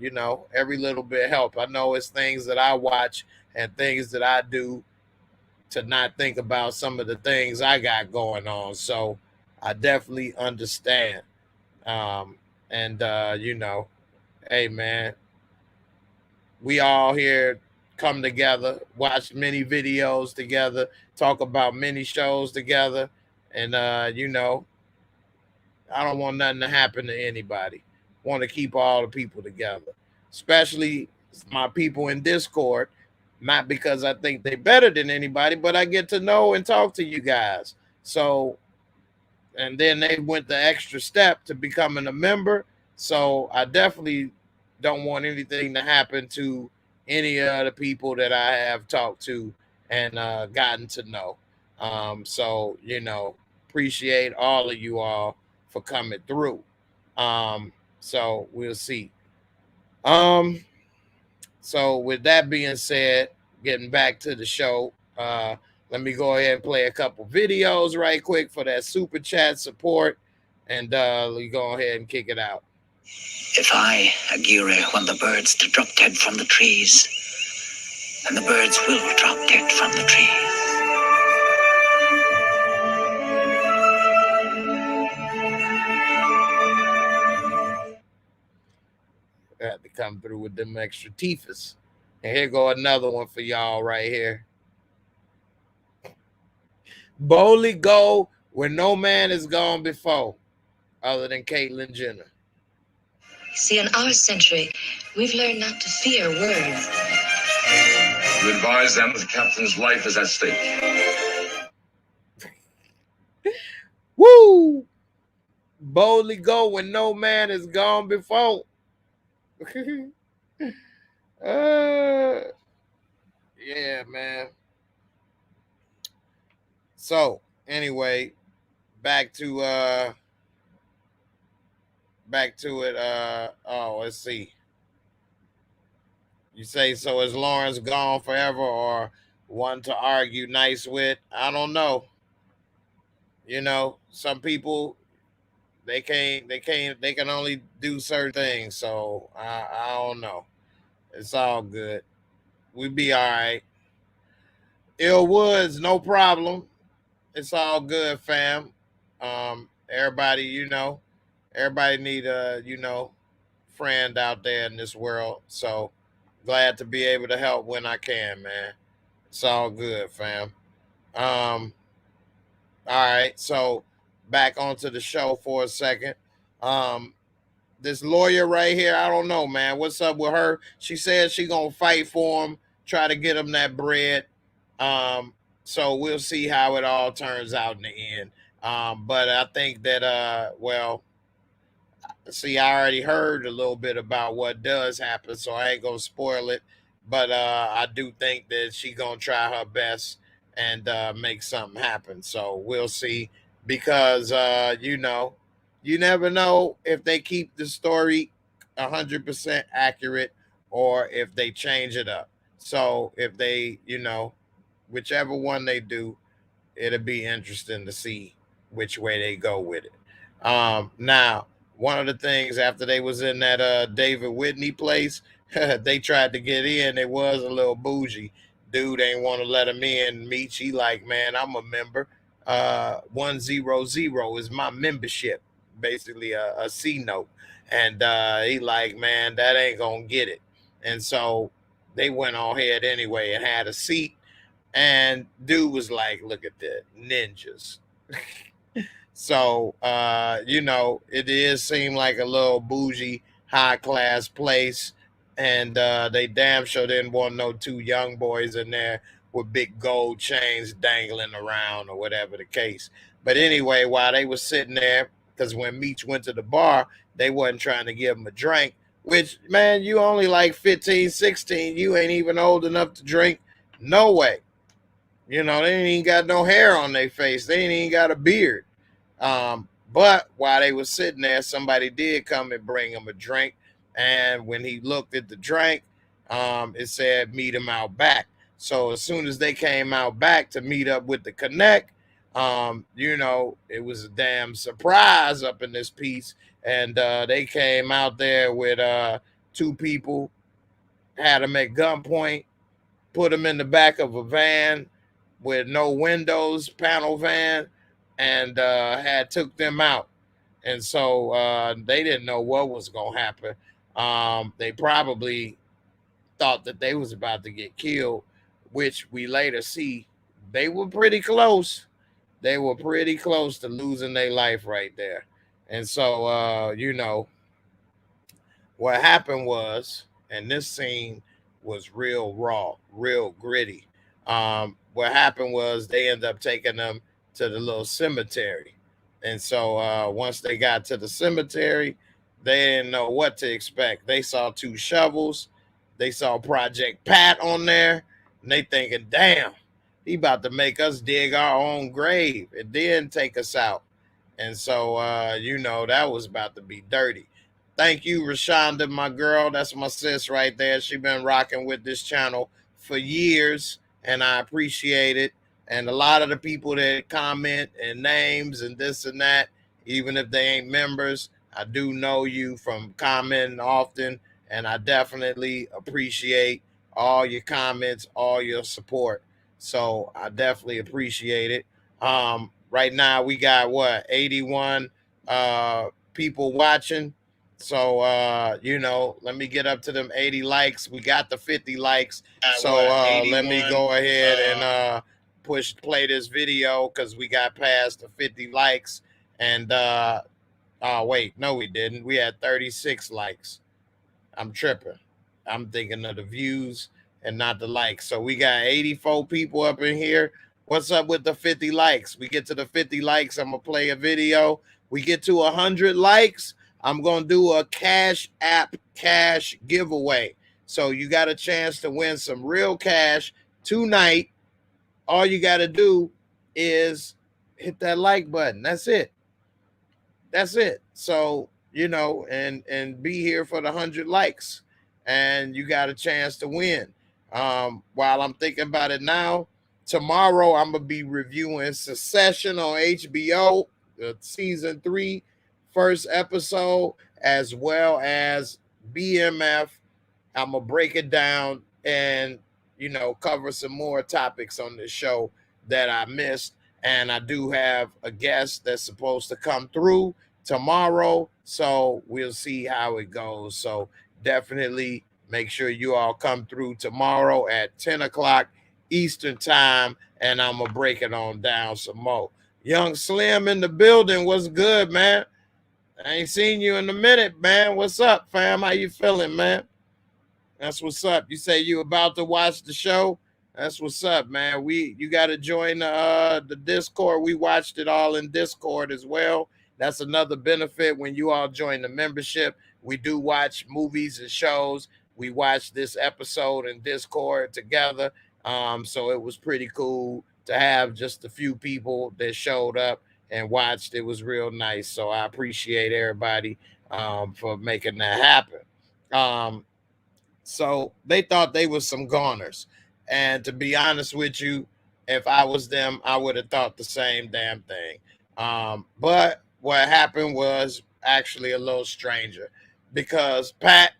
you know, every little bit help. I know it's things that I watch and things that I do to not think about some of the things I got going on. So I definitely understand. Um, and you know, hey man, we all here come together, watch many videos together, talk about many shows together, and you know, I don't want nothing to happen to anybody. Want to keep all the people together, especially my people in Discord. not because I think they're better than anybody, but I get to know and talk to you guys. So, and then they went the extra step to becoming a member. So I definitely don't want anything to happen to any of the people that I have talked to and gotten to know. So, appreciate all of you all for coming through. So we'll see. Um, so with that being said, getting back to the show, let me go ahead and play a couple videos right quick for that super chat support, and we go ahead and kick it out. If I, Aguirre, want the birds to drop dead from the trees, then the birds will drop dead from the trees. I had to come through with them extra teethers. And here go another one for y'all right here. Boldly go where no man has gone before, other than Caitlyn Jenner. See, in our century, we've learned not to fear words. You advise them that the captain's life is at stake. Woo! Boldly go when no man has gone before. Yeah, man. So anyway, back to it. Let's see. You say, so is Lawrence gone forever or one to argue nice with? I don't know. Some people they can only do certain things. So I don't know. It's all good. We be all right. Ill Woods, no problem. It's all good, fam. Everybody, everybody need a, friend out there in this world. So glad to be able to help when I can, man. It's all good, fam. All right, so back onto the show for a second. This lawyer right here, I don't know, man. What's up with her? She said she gonna fight for him, try to get him that bread. So we'll see how it all turns out in the end. But I think that see, I already heard a little bit about what does happen, so I ain't gonna spoil it. But I do think that she gonna try her best and make something happen. So we'll see, because you never know if they keep the story 100% accurate or if they change it up. So if they, whichever one they do, it'll be interesting to see which way they go with it. Now, one of the things after they was in that David Whitney place, they tried to get in. It was a little bougie. Dude ain't want to let him in. Moochie like, man, I'm a member. 100 is my membership, basically a C note. And he like, man, that ain't gonna get it. And so they went on ahead anyway and had a seat. And dude was like, look at the ninjas. So, it is seem like a little bougie, high class place. And they damn sure didn't want no two young boys in there with big gold chains dangling around or whatever the case. But anyway, while they were sitting there, because when Meech went to the bar, they wasn't trying to give him a drink, which, man, you only like 15, 16. You ain't even old enough to drink. No way. They ain't even got no hair on their face. They ain't even got a beard. But while they were sitting there, somebody did come and bring him a drink. And when he looked at the drink, it said meet him out back. So as soon as they came out back to meet up with the Connect, it was a damn surprise up in this piece. And they came out there with two people, had them at gunpoint, put them in the back of a van with no windows, panel van, and had took them out. And so they didn't know what was going to happen. They probably thought that they was about to get killed, which we later see they were pretty close. They were pretty close to losing their life right there. And so, what happened was, and this scene was real raw, real gritty. What happened was they ended up taking them to the little cemetery. And so once they got to the cemetery, they didn't know what to expect. They saw two shovels. They saw Project Pat on there. And they thinking, damn, he about to make us dig our own grave and then take us out. And so, that was about to be dirty. Thank you, Rashonda, my girl. That's my sis right there. She been rocking with this channel for years, and I appreciate it. And a lot of the people that comment and names and this and that, even if they ain't members, I do know you from commenting often, and I definitely appreciate all your comments, all your support. So I definitely appreciate it. Right now we got what 81 people watching. So let me get up to them 80 likes. We got the 50 likes. So let me go ahead and play this video because we got past the 50 likes. And oh wait, no, we didn't. We had 36 likes. I'm tripping. I'm thinking of the views and not the likes. So we got 84 people up in here. What's up with the 50 likes? We get to the 50 likes, I'm going to play a video. We get to 100 likes, I'm going to do a Cash App cash giveaway. So you got a chance to win some real cash tonight. All you got to do is hit that like button. That's it. That's it. So, and be here for the 100 likes. And you got a chance to win. While I'm thinking about it now, tomorrow I'm going to be reviewing Succession on HBO, season 3, first episode, as well as B.M.F. I'm going to break it down and, cover some more topics on this show that I missed. And I do have a guest that's supposed to come through tomorrow. So we'll see how it goes. So definitely make sure you all come through tomorrow at 10 o'clock Eastern time. And I'm going to break it on down some more. Young Slim in the building. What's good, man? I ain't seen you in a minute, man. What's up, fam? How you feeling, man? That's what's up. You say you about to watch the show? That's what's up, man. You got to join the Discord. We watched it all in Discord as well. That's another benefit when you all join the membership. We do watch movies and shows. We watched this episode in Discord together. So it was pretty cool to have just a few people that showed up and watched. It was real nice. So I appreciate everybody for making that happen. So they thought they was some goners. And to be honest with you, if I was them, I would have thought the same damn thing. But what happened was actually a little stranger because Pat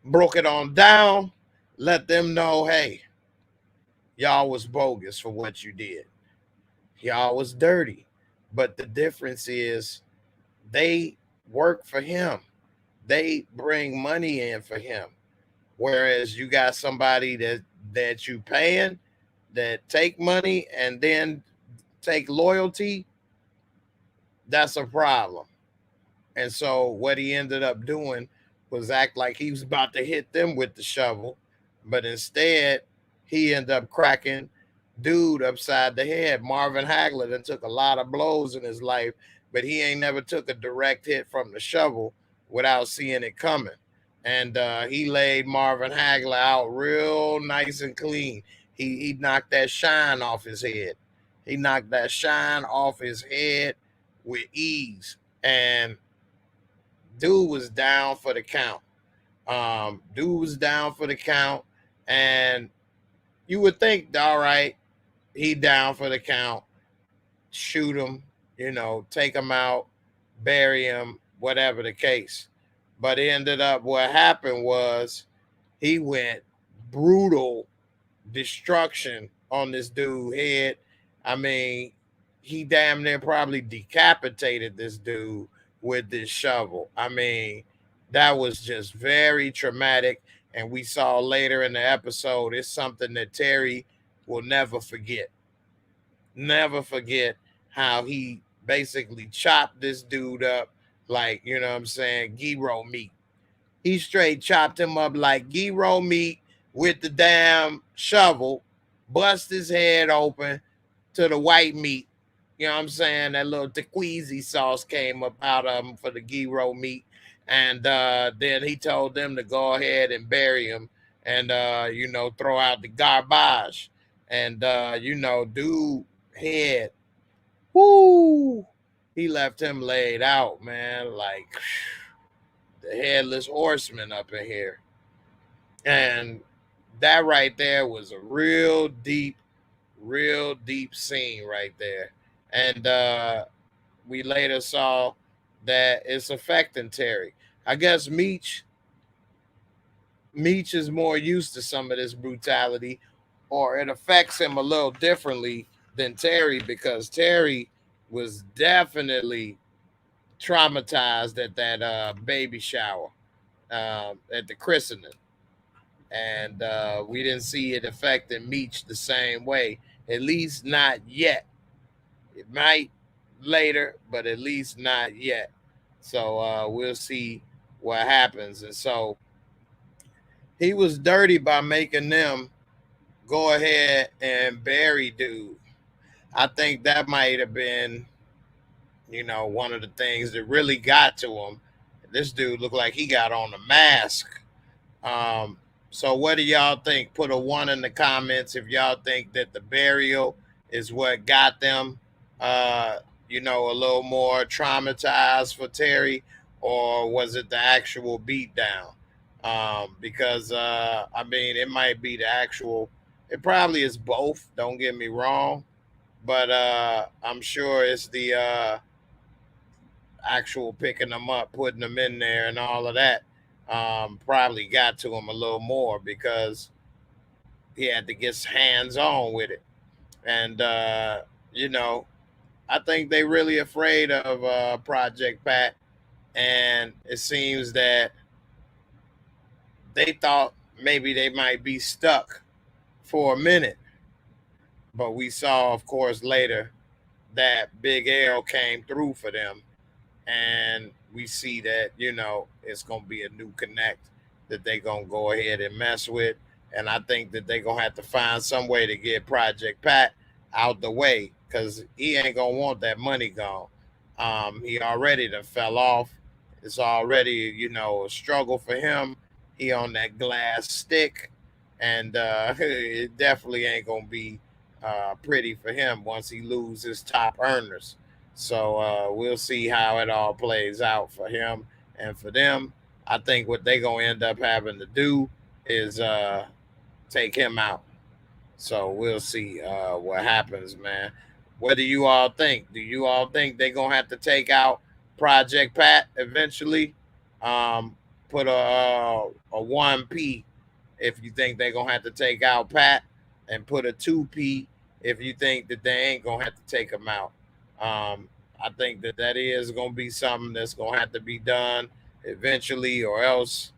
broke it on down, let them know, hey, y'all was bogus for what you did. Y'all was dirty. But the difference is they work for him. They bring money in for him. Whereas you got somebody that you paying that take money and then take loyalty, that's a problem. And so what he ended up doing was act like he was about to hit them with the shovel, but instead he ended up cracking dude upside the head. Marvin Hagler then took a lot of blows in his life, but he ain't never took a direct hit from the shovel without seeing it coming. And he laid Marvin Hagler out real nice and clean. He knocked that shine off his head. He knocked that shine off his head with ease. And dude was down for the count. And you would think, all right, he down for the count. Shoot him, take him out, bury him, whatever the case. But it ended up, what happened was he went brutal destruction on this dude's head. I mean, he damn near probably decapitated this dude with this shovel. I mean, that was just very traumatic. And we saw later in the episode, it's something that Terry will never forget. Never forget how he basically chopped this dude up like, gyro meat. He straight chopped him up like gyro meat with the damn shovel, bust his head open to the white meat. You know what I'm saying? That little tequeezy sauce came up out of him for the gyro meat. And then he told them to go ahead and bury him and, throw out the garbage. And, dude head, whoo, he left him laid out, man, like the headless horseman up in here. And that right there was a real deep scene right there. And we later saw that it's affecting Terry. I guess Meech is more used to some of this brutality, or it affects him a little differently than Terry, because Terry was definitely traumatized at that baby shower, at the christening. And we didn't see it affecting Meech the same way, at least not yet. It might later, but at least not yet. So we'll see what happens. And so he was dirty by making them go ahead and bury dude. I think that might have been, one of the things that really got to him. This dude looked like he got on a mask. So what do y'all think? Put a 1 in the comments if y'all think that the burial is what got them, a little more traumatized for Terry, or was it the actual beatdown? Because it might be the actual. It probably is both. Don't get me wrong, but I'm sure it's the actual picking them up, putting them in there, and all of that. Probably got to him a little more because he had to get hands on with it. And, I think they really afraid of Project Pat. And it seems that they thought maybe they might be stuck for a minute. But we saw, of course, later that Big L came through for them. And we see that, it's going to be a new connect that they're going to go ahead and mess with. And I think that they're going to have to find some way to get Project Pat out the way, because he ain't going to want that money gone. He already done fell off. It's already, a struggle for him. He on that glass stick. And it definitely ain't going to be pretty for him once he loses his top earners. So we'll see how it all plays out for him and for them. I think what they're going to end up having to do is take him out. So we'll see what happens, man. What do you all think? Do you all think they're going to have to take out Project Pat eventually? Put a 1P if you think they're going to have to take out Pat, and put a 2P if you think that they ain't going to have to take him out. I think that is going to be something that's going to have to be done eventually, or else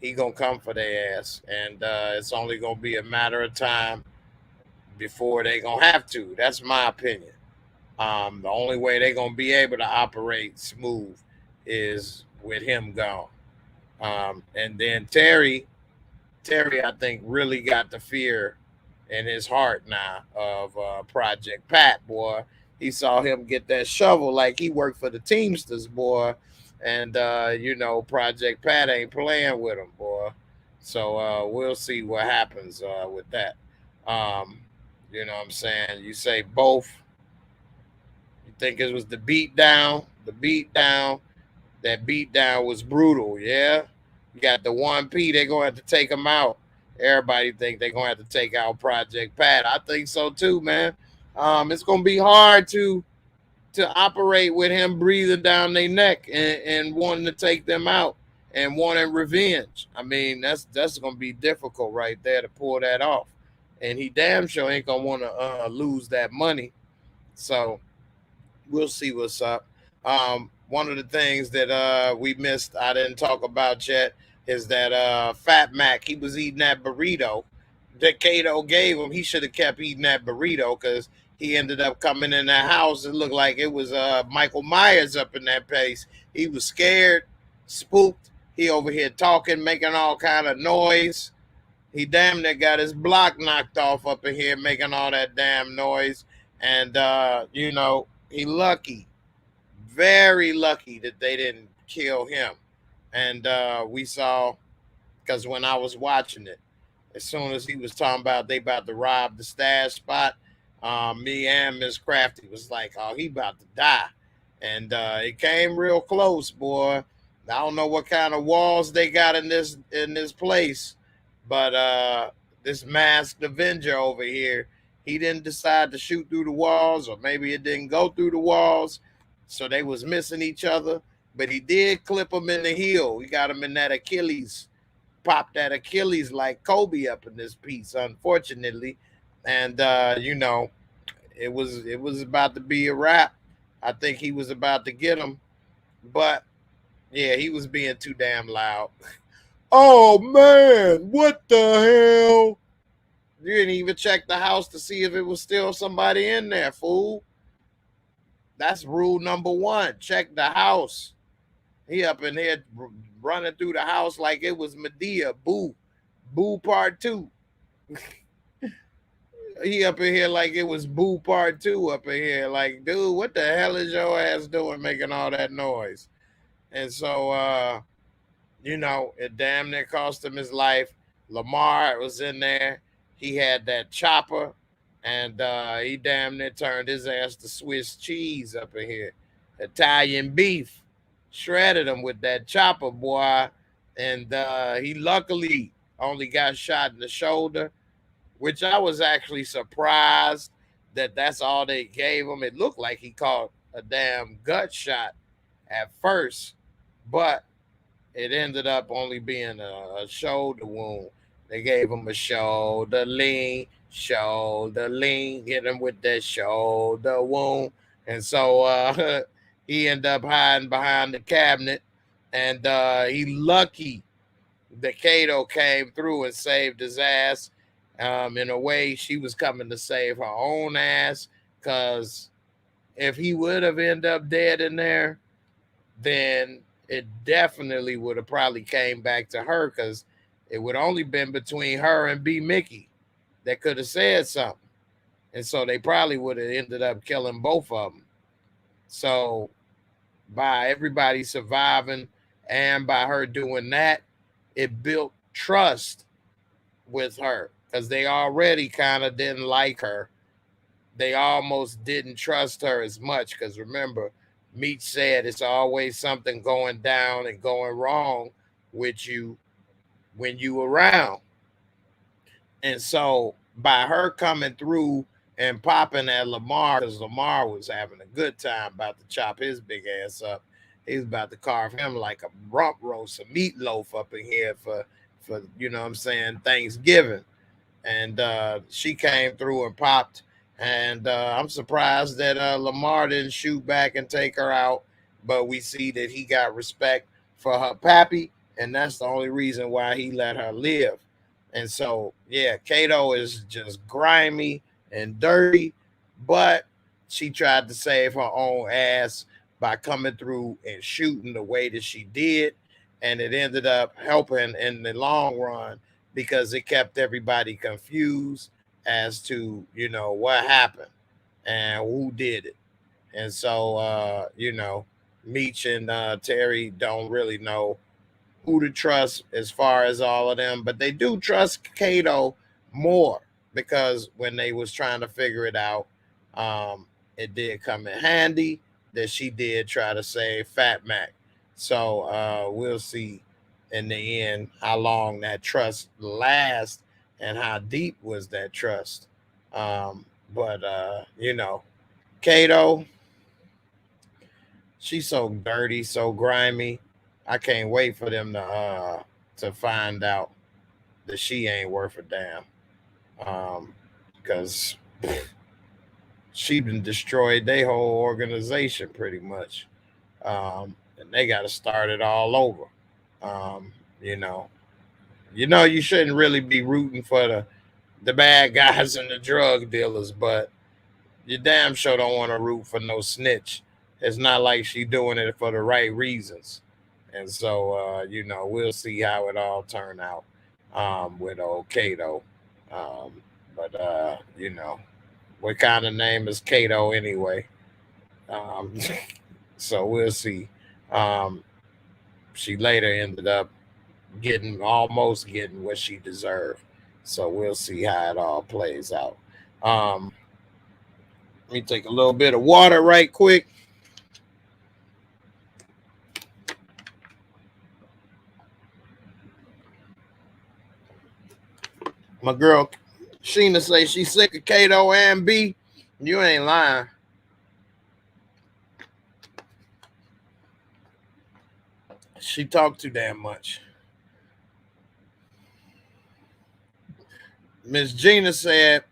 he going to come for their ass. And it's only going to be a matter of time before they going to have to. That's my opinion. The only way they're going to be able to operate smooth is with him gone. And then Terry, I think, really got the fear in his heart now of Project Pat, boy. He saw him get that shovel like he worked for the Teamsters, boy. And, Project Pat ain't playing with him, boy. So we'll see what happens with that. You know what I'm saying? You say both. You think it was the beatdown? The beatdown. That beatdown was brutal, yeah? You got the 1P, they're going to have to take him out. Everybody think they're going to have to take out Project Pat. I think so too, man. It's going to be hard to operate with him breathing down their neck and wanting to take them out and wanting revenge. I mean, that's going to be difficult right there to pull that off. And he damn sure ain't going to want to lose that money. So we'll see what's up. One of the things that we missed, I didn't talk about yet, is that Fat Mac, he was eating that burrito that Kato gave him. He should have kept eating that burrito, because he ended up coming in that house. It looked like it was Michael Myers up in that place. He was scared, spooked. He over here talking, making all kind of noise. He damn near got his block knocked off up in here making all that damn noise. And, he lucky, very lucky that they didn't kill him. And we saw, because when I was watching it, as soon as he was talking about they about to rob the stash spot, me and Miss Crafty was like, "Oh, he about to die," and it came real close, boy. I don't know what kind of walls they got in this place, but this masked Avenger over here, he didn't decide to shoot through the walls, or maybe it didn't go through the walls, so they was missing each other. But he did clip him in the heel. He got him in that Achilles, popped that Achilles like Kobe up in this piece, unfortunately. And it was about to be a wrap. I think he was about to get him, but yeah, he was being too damn loud. Oh man, what the hell? You didn't even check the house to see if it was still somebody in there, fool. That's rule number one. Check the house. He up in here running through the house like it was Medea. Boo part two. He up in here like it was Boo part two up in here. Like, dude, what the hell is your ass doing making all that noise? And so, it damn near cost him his life. Lamar was in there. He had that chopper, and he damn near turned his ass to Swiss cheese up in here. Italian beef. Shredded him with that chopper, boy. And he luckily only got shot in the shoulder, which I was actually surprised that that's all they gave him. It looked like he caught a damn gut shot at first, but it ended up only being a shoulder wound. They gave him a shoulder lean, hit him with that shoulder wound. And so he ended up hiding behind the cabinet. And he lucky that Kato came through and saved his ass. In a way, she was coming to save her own ass, because if he would have ended up dead in there, then it definitely would have probably came back to her, because it would only been between her and B. Mickey that could have said something. And so they probably would have ended up killing both of them. So by everybody surviving and by her doing that, it built trust with her, because they already kind of didn't like her. They almost didn't trust her as much, because remember, Meech said it's always something going down and going wrong with you when you around. And so by her coming through and popping at Lamar, because Lamar was having a good time about to chop his big ass up. He was about to carve him like a rump roast, a meatloaf up in here for Thanksgiving. And she came through and popped. And I'm surprised that Lamar didn't shoot back and take her out. But we see that he got respect for her pappy, and that's the only reason why he let her live. And so, yeah, Kato is just grimy and dirty, but she tried to save her own ass by coming through and shooting the way that she did. And it ended up helping in the long run, because it kept everybody confused as to, what happened and who did it. And so, Meech and Terry don't really know who to trust as far as all of them, but they do trust Kato more, because when they was trying to figure it out, it did come in handy that she did try to save Fat Mac. So we'll see in the end how long that trust lasts and how deep was that trust. But Kato, she's so dirty, so grimy. I can't wait for them to find out that she ain't worth a damn. Because she been destroyed their whole organization pretty much. And they got to start it all over. Um, you know, you shouldn't really be rooting for the bad guys and the drug dealers, but you damn sure don't want to root for no snitch. It's not like she doing it for the right reasons. And so, we'll see how it all turn out. with old Kato. But what kind of name is Kato anyway? Um, so we'll see. Um, she later ended up almost getting what she deserved. So we'll see how it all plays out. Um, Let me take a little bit of water right quick. My girl Sheena say she's sick of Kato and B. You ain't lying. She talked too damn much. Miss Gina said,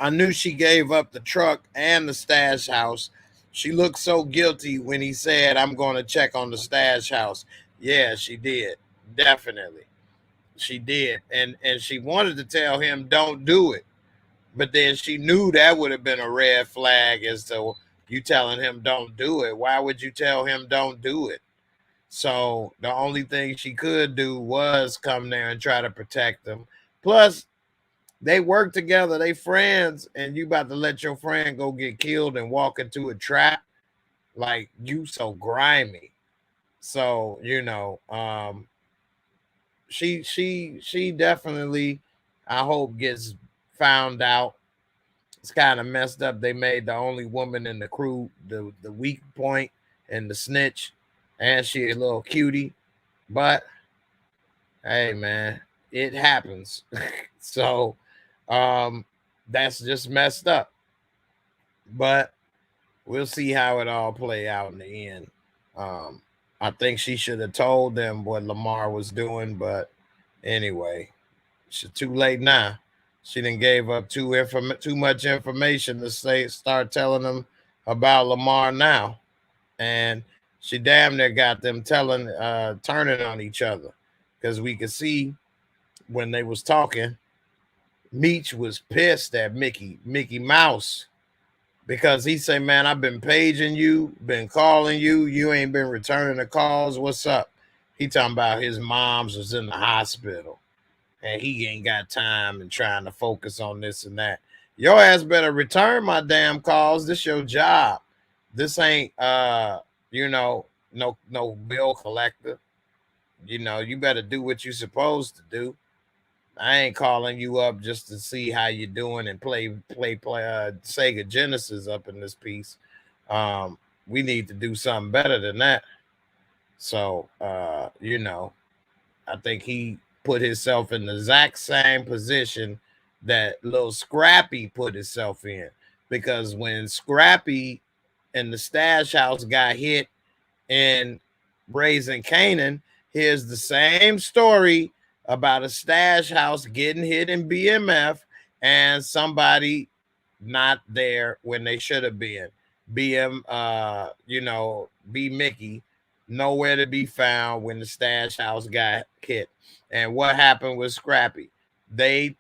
I knew she gave up the truck and the stash house. She looked so guilty when he said, I'm going to check on the stash house. Yeah, she did. Definitely. She did. And she wanted to tell him, don't do it. But then she knew that would have been a red flag as to you telling him don't do it. Why would you tell him don't do it? So the only thing she could do was come there and try to protect them. Plus, they work together, they friends, and you about to let your friend go get killed and walk into a trap. Like, you so grimy. So, she definitely, I hope, gets found out. It's kind of messed up. They made the only woman in the crew the weak point and the snitch, and she a little cutie. But hey, man, it happens. So that's just messed up. But we'll see how it all play out in the end. I think she should have told them what Lamar was doing, but anyway, it's too late now. She done gave up too much information to start telling them about Lamar now, and she damn near got them turning on each other, because we could see when they was talking, Meech was pissed at Mickey Mouse, because he said, man, I've been paging you, been calling you, you ain't been returning the calls. What's up? He talking about his mom's was in the hospital and he ain't got time and trying to focus on this and that. Your ass better return my damn calls. This your job. This ain't no bill collector. You better do what you supposed to do. I ain't calling you up just to see how you doing and play Sega Genesis up in this piece. We need to do something better than that. So I think he put himself in the exact same position that little Scrappy put himself in, because when Scrappy and the stash house got hit in Raising Canaan, here's the same story about a stash house getting hit in B.M.F. and somebody not there when they should have been. B Mickey, nowhere to be found when the stash house got hit. And what happened with Scrappy? They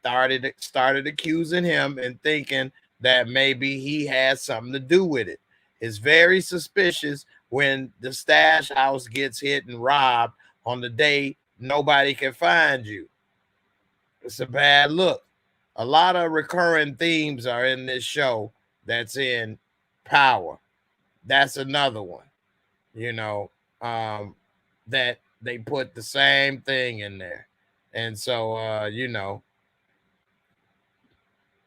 started accusing him and thinking that maybe he had something to do with it. It's very suspicious when the stash house gets hit and robbed on the day nobody can find you. It's a bad look. A lot of recurring themes are in this show that's in Power. That's another one, that they put the same thing in there. And so,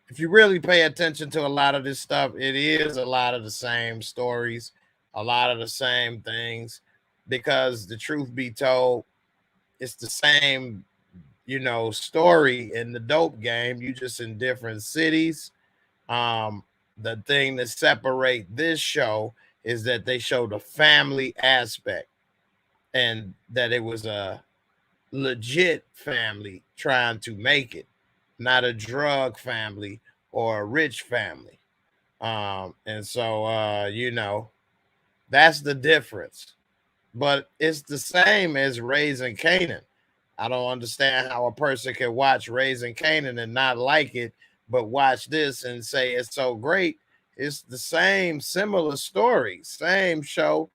if you really pay attention to a lot of this stuff, it is a lot of the same stories, a lot of the same things, because the truth be told, it's the same, story in the dope game. You just in different cities. The thing that separate this show is that they show the family aspect, and that it was a legit family trying to make it, not a drug family or a rich family. And so that's the difference. But it's the same as Raising Canaan. I don't understand how a person can watch Raising Canaan and not like it, but watch this and say it's so great. It's the same, similar story, same show,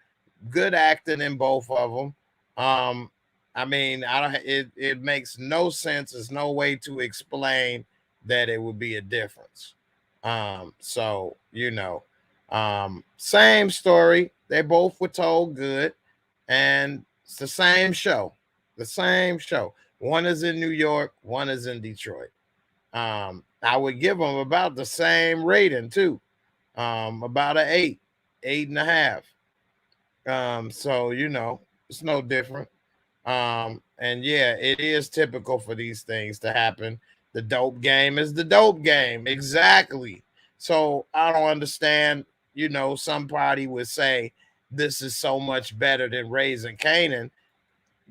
good acting in both of them. I mean, I don't. It makes no sense. There's no way to explain that it would be a difference. So same story. They both were told good, and it's the same show. The same show. One is in New York. One is in Detroit. I would give them about the same rating too. About an 8.5. So it's no different. And yeah, it is typical for these things to happen. The dope game is the dope game. Exactly. So I don't understand, somebody would say this is so much better than Raising Canaan.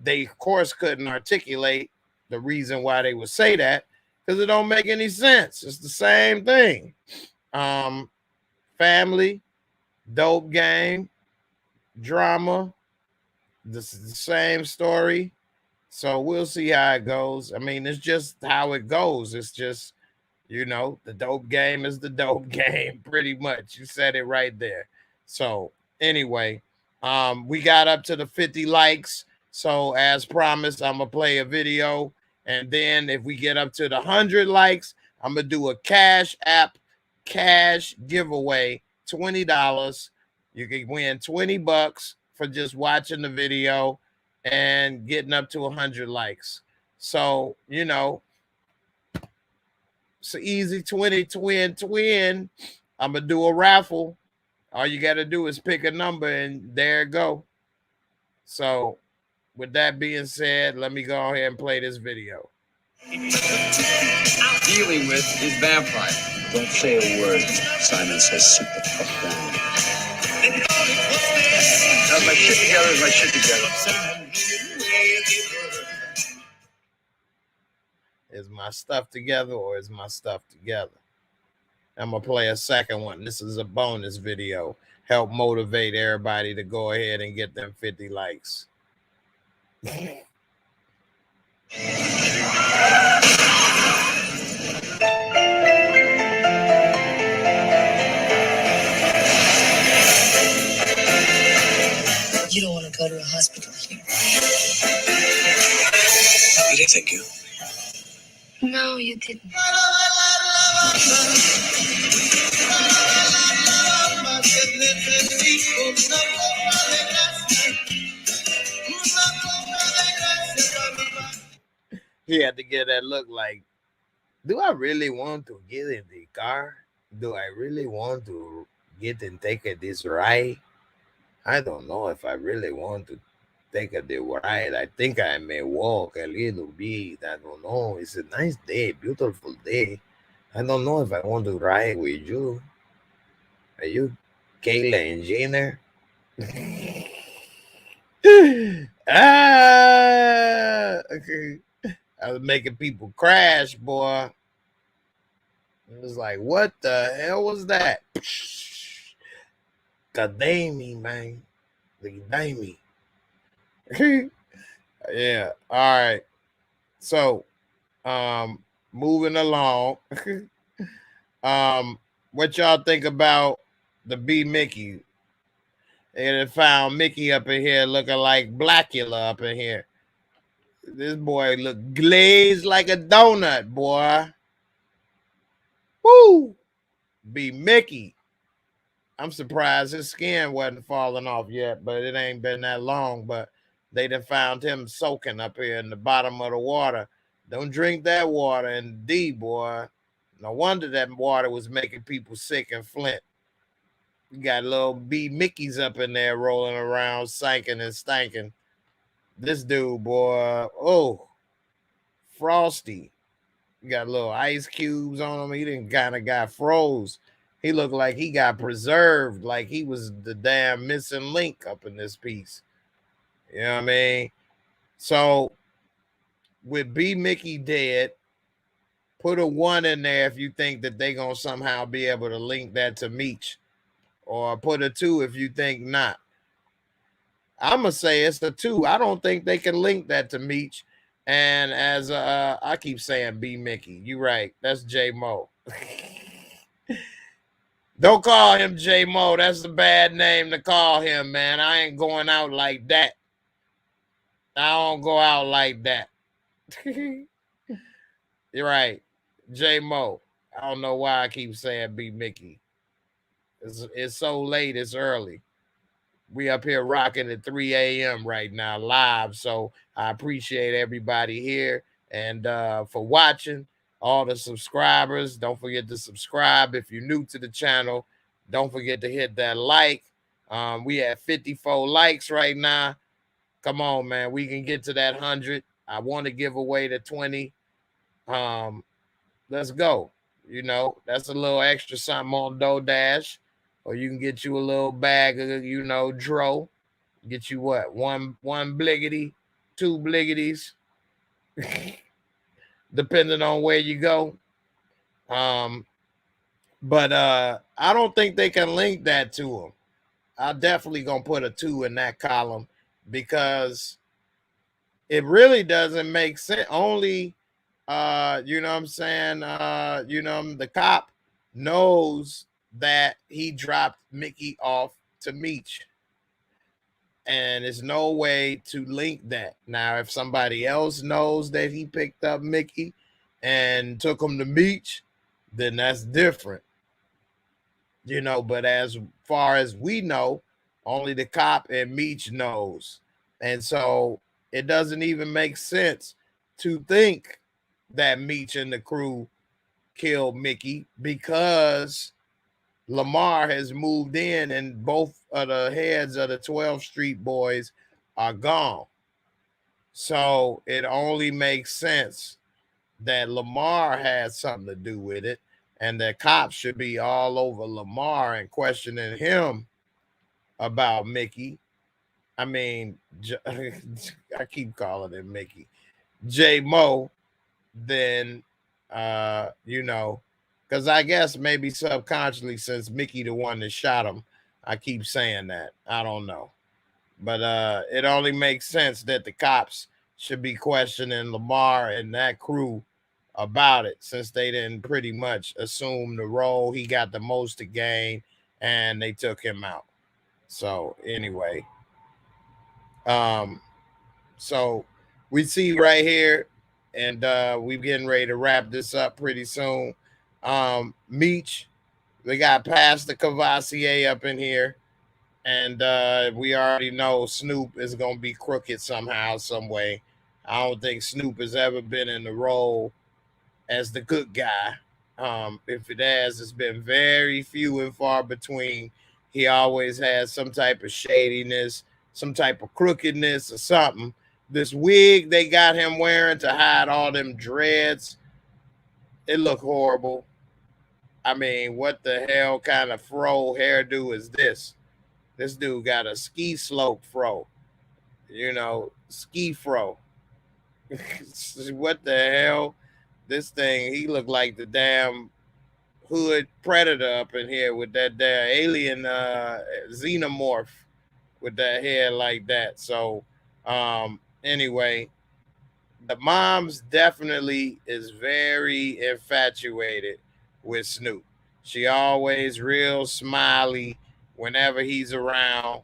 They of course couldn't articulate the reason why they would say that, because it don't make any sense. It's the same thing. Family, dope game, drama, this is the same story. So we'll see how it goes. I mean, it's just how it goes. It's just, the dope game is the dope game, pretty much. You said it right there. So anyway, we got up to the 50 likes. So as promised, I'm gonna play a video. And then if we get up to the 100 likes, I'm gonna do a CASHAPP cash giveaway, $20. You can win $20 for just watching the video and getting up to 100 likes. So, it's an easy 20 twin. I'm going to do a raffle. All you got to do is pick a number and there it go. So, with that being said, let me go ahead and play this video. Dealing with is vampire. Don't say a word. Simon says sit the fuck down. Now, my shit together is my shit together. Is my stuff together or is my stuff together? I'm going to play a second one. This is a bonus video. Help motivate everybody to go ahead and get them 50 likes. You don't want to go to a hospital here. You didn't think you. No, you didn't. He had to get that look like, do I really want to get in the car? Do I really want to get and take this ride? I don't know if I really want to take the ride. I think I may walk a little bit. I don't know. It's a nice day, beautiful day. I don't know if I want to ride with you. Are you Kayla and Jenner? Okay. I was making people crash, boy. It was like, what the hell was that? Kadami, man. The Kadami. Yeah. All right. So, moving along. What y'all think about the B Mickey? They found Mickey up in here looking like Blackula up in here. This boy look glazed like a donut, boy. Woo! B Mickey. I'm surprised his skin wasn't falling off yet, but it ain't been that long. But they done found him soaking up here in the bottom of the water. Don't drink that water in D, boy. No wonder that water was making people sick in Flint. You got little B Mickeys up in there rolling around, sinking and stanking. This dude, boy, oh, frosty. You got little ice cubes on him. He didn't kind of got froze. He looked like he got preserved, like he was the damn missing link up in this piece. You know what I mean? So with B Mickey dead, put a 1 in there if you think that they're going to somehow be able to link that to Meech. Or put a 2 if you think not. I'm going to say it's a 2. I don't think they can link that to Meech. And as I keep saying B Mickey, you right. That's J Mo. Don't call him J Mo. That's a bad name to call him, man. I ain't going out like that. I don't go out like that. You're right. J-Mo. I don't know why I keep saying B Mickey. It's so late, it's early. We up here rocking at 3 a.m. right now, live. So I appreciate everybody here and for watching. All the subscribers, don't forget to subscribe. If you're new to the channel, don't forget to hit that like. We have 54 likes right now. Come on, man. We can get to that 100. I want to give away the 20. Let's go. You know, that's a little extra something on DoorDash. Or you can get you a little bag of, you know, dro. Get you what? One bliggity, two bliggities, depending on where you go. But I don't think they can link that to them. I'm definitely gonna put a 2 in that column because it really doesn't make sense. Only you know what I'm saying, you know, the cop knows that he dropped Mickey off to Meech. And there's no way to link that. Now, if somebody else knows that he picked up Mickey and took him to Meech, then that's different. You know, but as far as we know, only the cop and Meech knows. And so it doesn't even make sense to think that Meech and the crew killed Mickey because Lamar has moved in and both of the heads of the 12th Street boys are gone. So it only makes sense that Lamar had something to do with it, and the cops should be all over Lamar and questioning him about Mickey. I mean, I keep calling him Mickey. J-Mo, then, you know, because I guess maybe subconsciously, since Mickey the one that shot him, I keep saying that. I don't know. But it only makes sense that the cops should be questioning Lamar and that crew about it, since they didn't pretty much assume the role. He got the most to gain, and they took him out. So anyway, so we see right here, and we're getting ready to wrap this up pretty soon. Meech, we got Pastor Cavassier up in here, and we already know Snoop is gonna be crooked somehow, some way. I don't think Snoop has ever been in the role as the good guy. If it has, it's been very few and far between. He always has some type of shadiness, some type of crookedness or something. This wig they got him wearing to hide all them dreads, it looked horrible. I mean, what the hell kind of fro hairdo is this? This dude got a ski slope fro, you know, ski fro. What the hell? This thing, he looked like the damn hood predator up in here with that damn alien xenomorph with that hair like that. So anyway, the mom's definitely is very infatuated with Snoop. She always real smiley whenever he's around.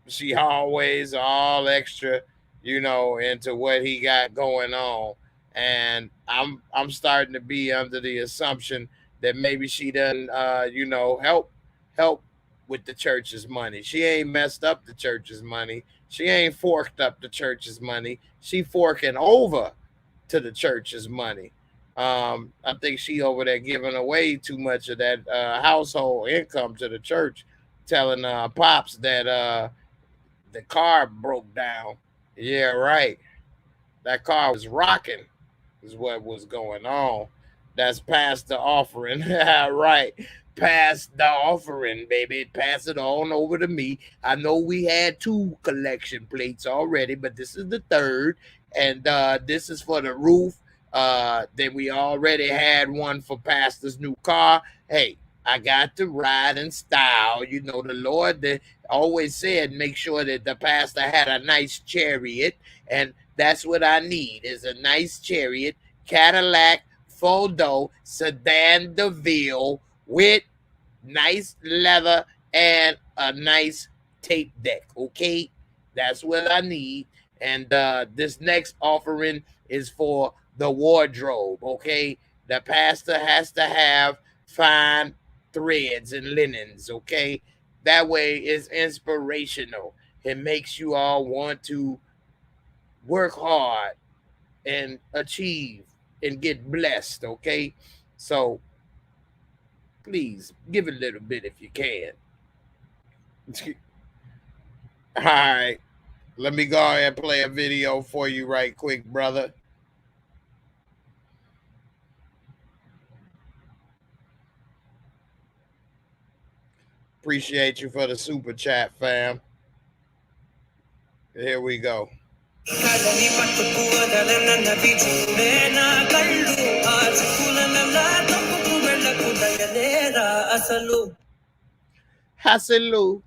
She always all extra, you know, into what he got going on. And I'm starting to be under the assumption that maybe she doesn't you know, help with the church's money. She ain't messed up the church's money. She ain't forked up the church's money. She forking over to the church's money. I think she over there giving away too much of that household income to the church, telling pops that the car broke down. Yeah, right. That car was rocking, is what was going on. That's past the offering. Right. Pass the offering, baby. Pass it on over to me. I know we had 2 collection plates already, but this is the 3rd. And this is for the roof. Then we already had one for Pastor's new car. Hey, I got to ride in style. You know, the Lord that always said, make sure that the pastor had a nice chariot. And that's what I need, is a nice chariot, Cadillac, Fodo, Sedan DeVille with nice leather and a nice tape deck. Okay, that's what I need. And this next offering is for the wardrobe, okay? The pastor has to have fine threads and linens, okay? That way it's inspirational. It makes you all want to work hard and achieve and get blessed, okay? So please give a little bit if you can. All right. Let me go ahead and play a video for you right quick, brother. Appreciate you for the super chat, fam. Here we go. Haselu.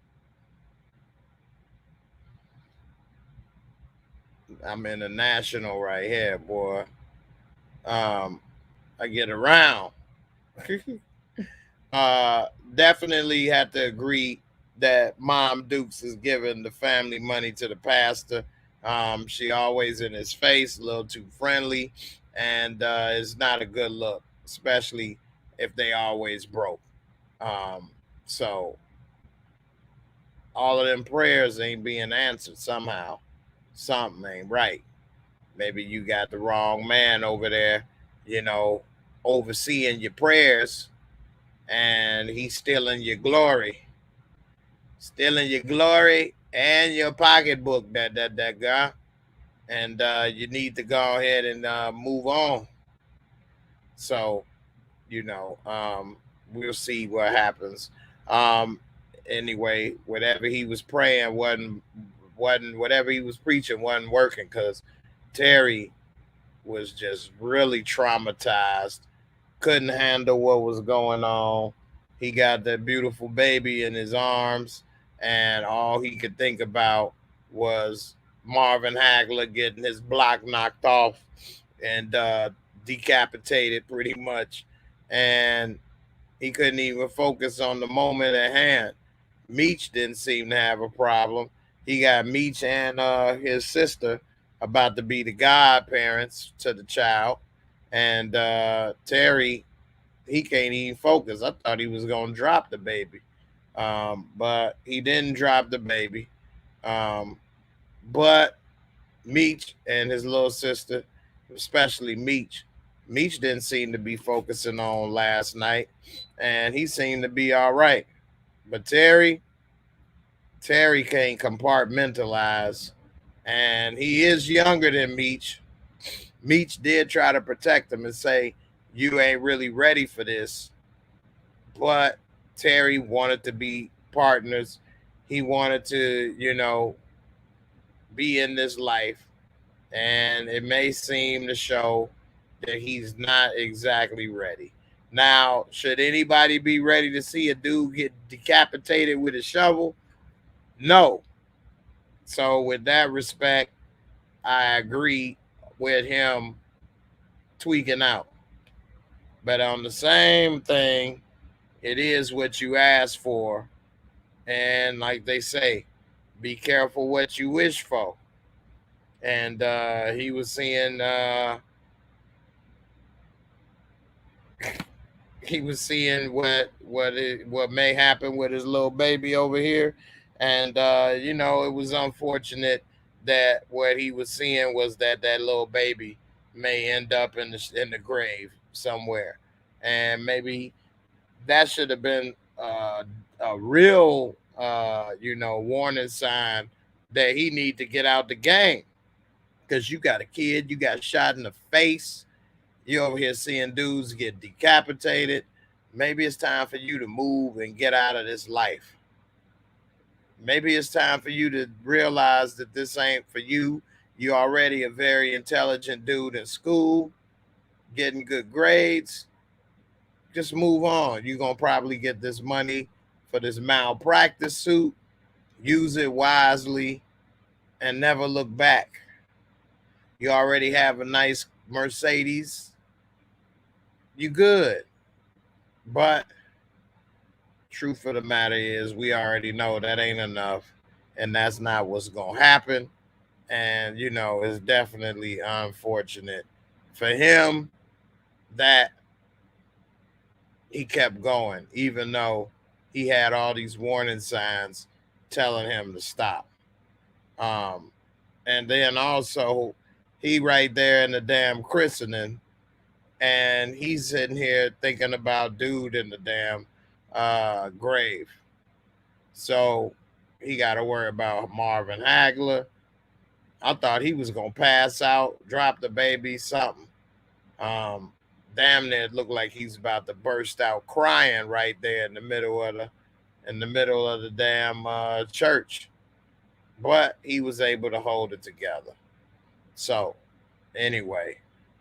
I'm international right here, boy. I get around. Definitely have to agree that Mom Dukes is giving the family money to the pastor. She always in his face, a little too friendly, and it's not a good look, especially if they always broke. So all of them prayers ain't being answered somehow. Something ain't right. Maybe you got the wrong man over there, overseeing your prayers, and he's stealing your glory. Stealing your glory and your pocketbook, that guy. And you need to go ahead and move on. So, we'll see what happens. Anyway, whatever he was praying wasn't whatever he was preaching wasn't working, because Terry was just really traumatized, couldn't handle what was going on. He got that beautiful baby in his arms, and all he could think about was Marvin Hagler getting his block knocked off and decapitated pretty much. And he couldn't even focus on the moment at hand. Meech didn't seem to have a problem. He got Meech and his sister about to be the godparents to the child. And Terry, he can't even focus. I thought he was going to drop the baby. But he didn't drop the baby. But Meech and his little sister, especially Meech didn't seem to be focusing on last night. And he seemed to be all right. But Terry can't compartmentalize. And he is younger than Meech. Meech did try to protect him and say, you ain't really ready for this. But Terry wanted to be partners. He wanted to, be in this life. And it may seem to show that he's not exactly ready. Now, should anybody be ready to see a dude get decapitated with a shovel? No. So with that respect, I agree with him tweaking out. But on the same thing, it is what you ask for. And like they say, be careful what you wish for. And he was seeing what may happen with his little baby over here. And it was unfortunate that what he was seeing was that little baby may end up in the grave somewhere. And maybe that should have been a real warning sign that he need to get out the game. Because you got a kid, you got shot in the face, you over here seeing dudes get decapitated. Maybe it's time for you to move and get out of this life. Maybe it's time for you to realize that this ain't for you. You're already a very intelligent dude in school, getting good grades. Just move on. You're going to probably get this money for this malpractice suit. Use it wisely and never look back. You already have a nice Mercedes. You good. But truth of the matter is, we already know that ain't enough. And that's not what's going to happen. And, it's definitely unfortunate for him that he kept going, even though he had all these warning signs telling him to stop. Um, and then also, he right there in the damn christening, and he's sitting here thinking about dude in the damn grave. So he got to worry about Marvin Hagler. I thought he was gonna pass out, drop the baby, something. Um, Damn near it looked like he's about to burst out crying right there in the middle of the damn church. But he was able to hold it together. So anyway,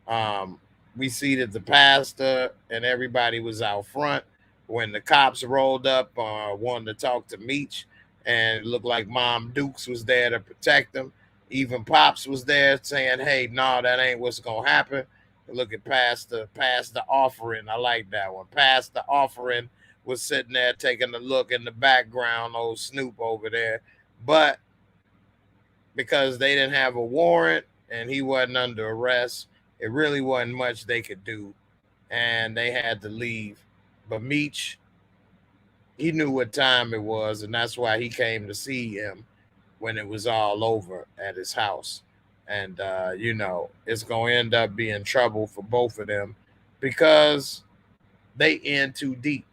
um, we see that the pastor and everybody was out front when the cops rolled up, wanting to talk to Meech, and it looked like Mom Dukes was there to protect him. Even Pops was there saying, "Hey, no, that ain't what's gonna happen." Look at Pastor Offering. I like that one. Pastor Offering was sitting there taking a look in the background, old Snoop over there. But because they didn't have a warrant and he wasn't under arrest, it really wasn't much they could do, and they had to leave. But Meech, he knew what time it was, and that's why he came to see him when it was all over at his house. And it's gonna end up being trouble for both of them because they in too deep.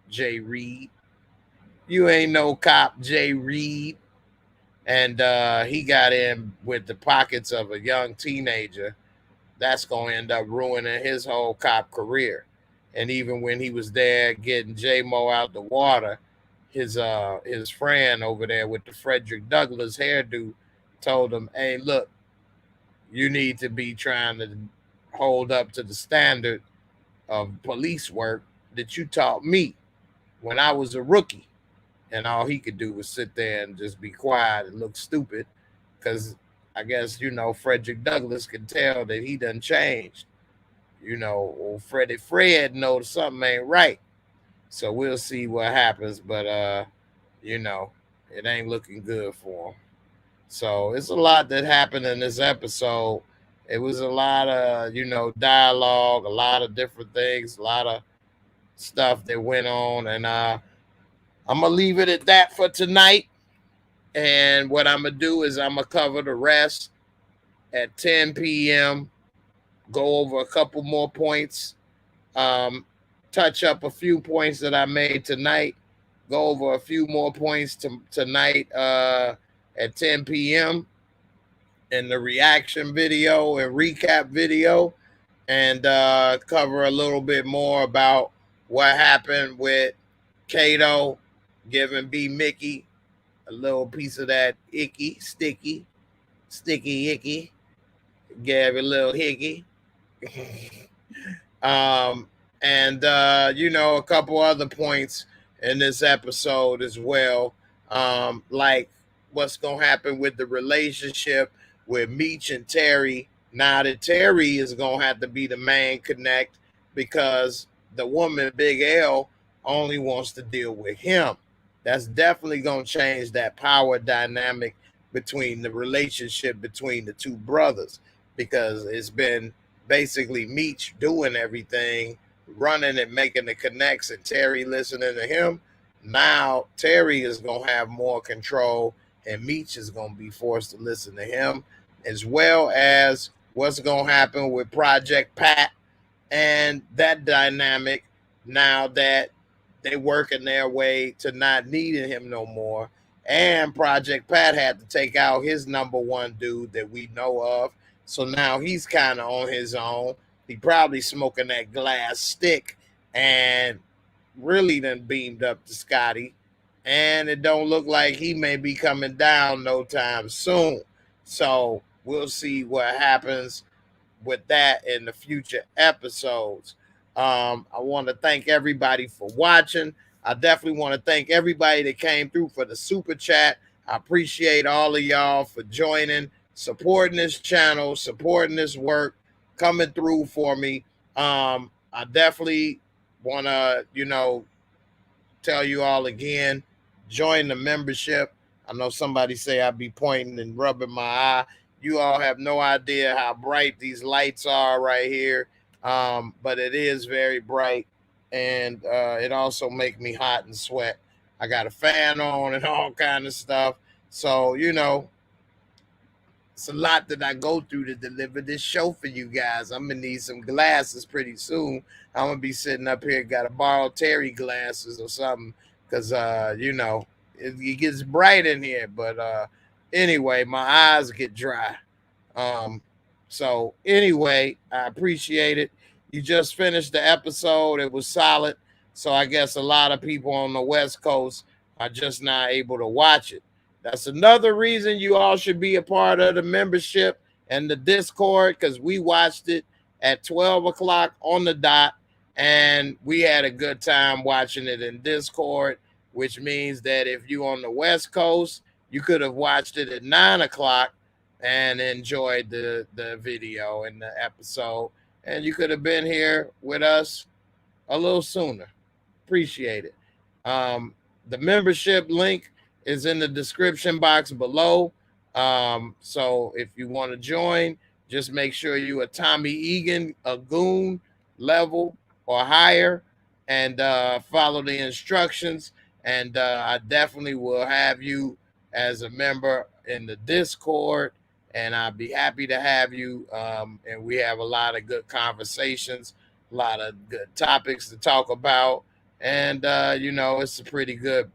Jay Reed, you ain't no cop, Jay Reed. And he got in with the pockets of a young teenager. That's going to end up ruining his whole cop career. And even when he was there getting J-Mo out the water, his friend over there with the Frederick Douglass hairdo told him, "Hey, look, you need to be trying to hold up to the standard of police work that you taught me when I was a rookie." And all he could do was sit there and just be quiet and look stupid because I guess, Frederick Douglass could tell that he done changed. Old Freddie Fred knows something ain't right. So we'll see what happens. But, it ain't looking good for him. So it's a lot that happened in this episode. It was a lot of, dialogue, a lot of different things, a lot of stuff that went on. And I'm going to leave it at that for tonight. And what I'm going to do is I'm going to cover the rest at 10 p.m., go over a couple more points, touch up a few points that I made tonight, go over a few more points tonight at 10 p.m. in the reaction video and recap video, and cover a little bit more about what happened with Kato giving B. Mickey a little piece of that sticky icky, gave a little hickey. And a couple other points in this episode as well. Like what's gonna happen with the relationship with Meech and Terry. Now that Terry is gonna have to be the main connect because the woman Big L only wants to deal with him. That's definitely gonna change that power dynamic between the relationship between the two brothers, because it's been basically Meech doing everything, running and making the connects, and Terry listening to him. Now Terry is gonna have more control, and Meech is gonna be forced to listen to him, as well as what's gonna happen with Project Pat and that dynamic. Now that they working their way to not needing him no more, and Project Pat had to take out his number one dude that we know of. So now he's kind of on his own. He probably smoking that glass stick and really done beamed up to Scotty. And it don't look like he may be coming down no time soon. So we'll see what happens with that in the future episodes. I want to thank everybody for watching. I definitely want to thank everybody that came through for the super chat. I appreciate all of y'all for joining, supporting this channel, supporting this work, coming through for me. I definitely want to, tell you all again, join the membership. I know somebody say I be pointing and rubbing my eye. You all have no idea how bright these lights are right here. But it is very bright, and it also make me hot and sweat. I got a fan on and all kind of stuff. So it's a lot that I go through to deliver this show for you guys. I'm gonna need some glasses pretty soon. I'm gonna be sitting up here, gotta borrow Terry glasses or something, because it gets bright in here. But anyway, my eyes get dry. Um, so anyway, I appreciate it. You just finished the episode. It was solid. So I guess a lot of people on the West Coast are just not able to watch it. That's another reason you all should be a part of the membership and the Discord, because we watched it at 12 o'clock on the dot, and we had a good time watching it in Discord, which means that if you on the West Coast, you could have watched it at 9 o'clock and enjoyed the video and the episode, and you could have been here with us a little sooner. Appreciate it. The membership link is in the description box below. So if you want to join, just make sure you a Tommy Egan, a goon level or higher, and follow the instructions. And I definitely will have you as a member in the Discord, and I'd be happy to have you. And we have a lot of good conversations, a lot of good topics to talk about. And it's a pretty good,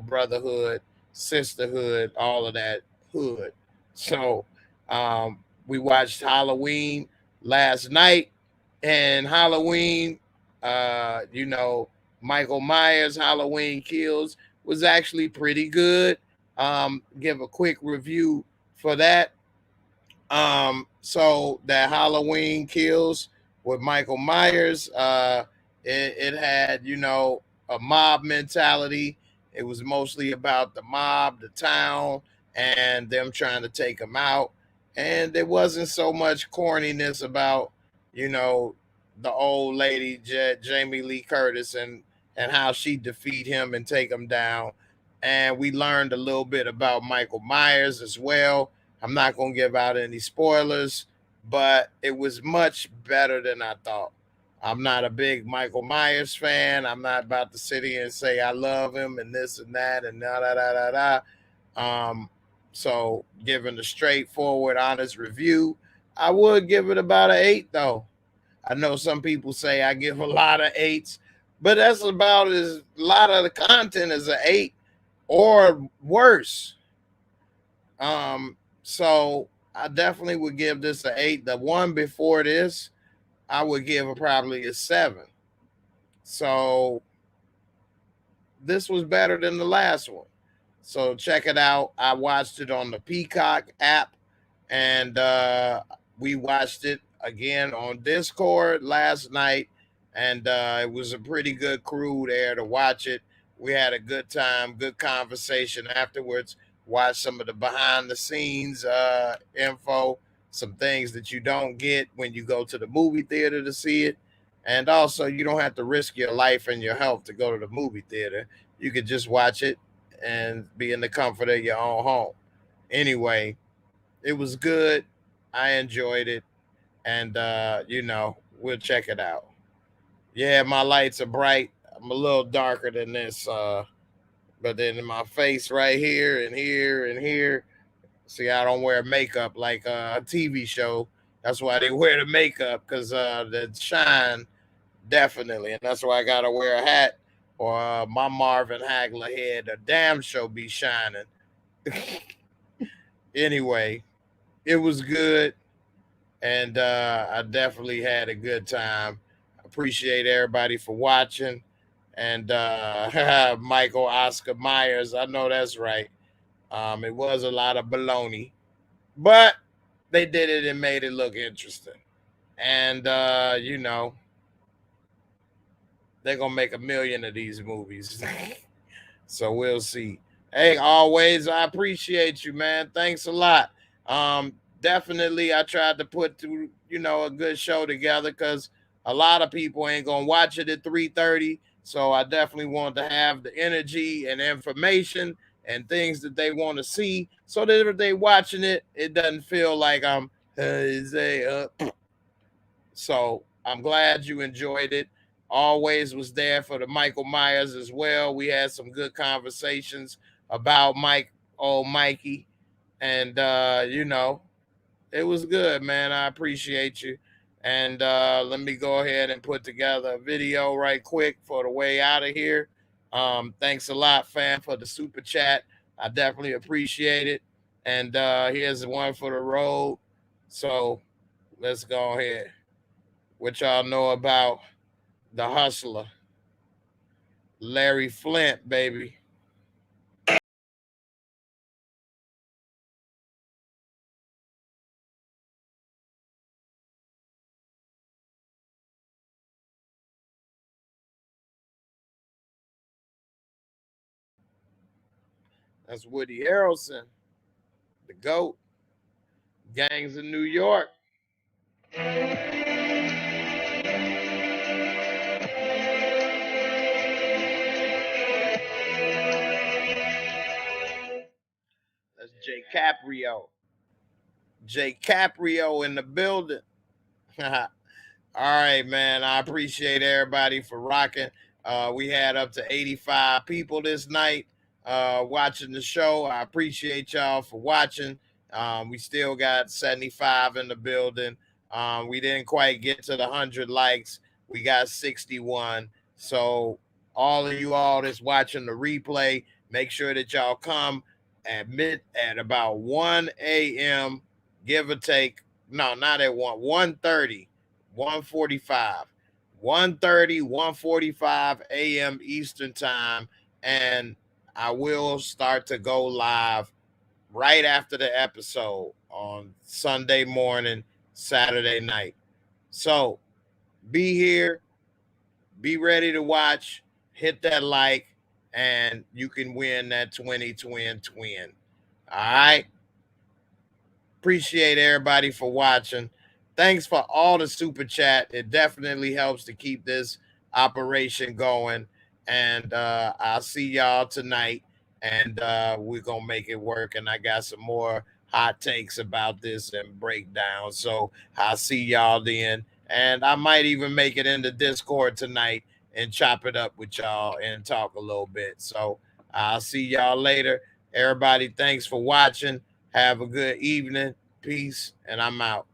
brotherhood, sisterhood, all of that hood. So we watched Halloween last night, and Halloween, Michael Myers Halloween Kills was actually pretty good. Give a quick review for that. So that Halloween Kills with Michael Myers, it had, a mob mentality. It was mostly about the mob, the town, and them trying to take him out. And there wasn't so much corniness about, the old lady, Jamie Lee Curtis, and how she defeat him and take him down. And we learned a little bit about Michael Myers as well. I'm not going to give out any spoilers, but it was much better than I thought. I'm not a big Michael Myers fan. I'm not about to sit here and say I love him and this and that and da da da da da. So giving a straightforward, honest review, I would give it about an 8 though. I know some people say I give a lot of 8s, but that's about as a lot of the content is an 8 or worse. So I definitely would give this an 8. The one before this, I would give it probably a 7. So this was better than the last one. So check it out. I watched it on the Peacock app, and we watched it again on Discord last night, and it was a pretty good crew there to watch it. We had a good time, good conversation afterwards. Watch some of the behind the scenes info, some things that you don't get when you go to the movie theater to see it. And also, you don't have to risk your life and your health to go to the movie theater. You could just watch it and be in the comfort of your own home. Anyway, it was good. I enjoyed it. And, we'll check it out. Yeah, my lights are bright. I'm a little darker than this. But then in my face right here and here and here, see, I don't wear makeup like a TV show. That's why they wear the makeup, because the shine, definitely. And that's why I got to wear a hat, or my Marvin Hagler head, a damn show be shining. Anyway, it was good. And I definitely had a good time. Appreciate everybody for watching. And Michael Oscar Myers, I know that's right. It was a lot of baloney, but they did it and made it look interesting. And they're gonna make 1,000,000 of these movies. So we'll see. Hey, always, I appreciate you, man. Thanks a lot. Definitely, I tried to put through, a good show together, because a lot of people ain't gonna watch it at 3:30. So I definitely wanted to have the energy and information and things that they want to see, so that if they watching it, it doesn't feel like I'm so I'm glad you enjoyed it. Always was there for the Michael Myers as well. We had some good conversations about Mikey, and it was good, man. I appreciate you. And let me go ahead and put together a video right quick for the way out of here. Thanks a lot, fam, for the super chat. I definitely appreciate it. And here's one for the road. So let's go ahead. What y'all know about the hustler, Larry Flint, baby? That's Woody Harrelson, the GOAT. Gangs in New York. That's Jay Caprio. Jay Caprio in the building. All right, man. I appreciate everybody for rocking. We had up to 85 people this night watching the show. I appreciate y'all for watching. We still got 75 in the building. We didn't quite get to the 100 likes. We got 61. So all of you all that's watching the replay, make sure that y'all come at about 1 a.m., give or take. No, not at 1:30, 1:45, 1:30, 1:45 a.m. Eastern time. And I will start to go live right after the episode on Sunday morning, Saturday night. So be here, be ready to watch, hit that like, and you can win that 20 twin. All right. Appreciate everybody for watching. Thanks for all the super chat. It definitely helps to keep this operation going. And I'll see y'all tonight. And we're going to make it work. And I got some more hot takes about this and breakdown. So I'll see y'all then. And I might even make it into Discord tonight and chop it up with y'all and talk a little bit. So I'll see y'all later. Everybody, thanks for watching. Have a good evening. Peace. And I'm out.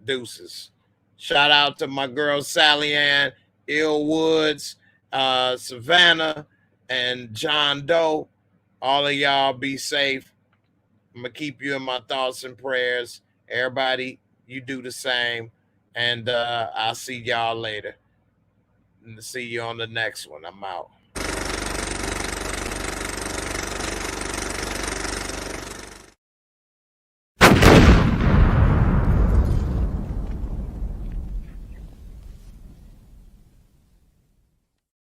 Deuces. Shout out to my girl Sally Ann, Ill Woods, Savannah, and John Doe. All of y'all be safe. I'm going to keep you in my thoughts and prayers. Everybody, you do the same. And I'll see y'all later. And see you on the next one. I'm out.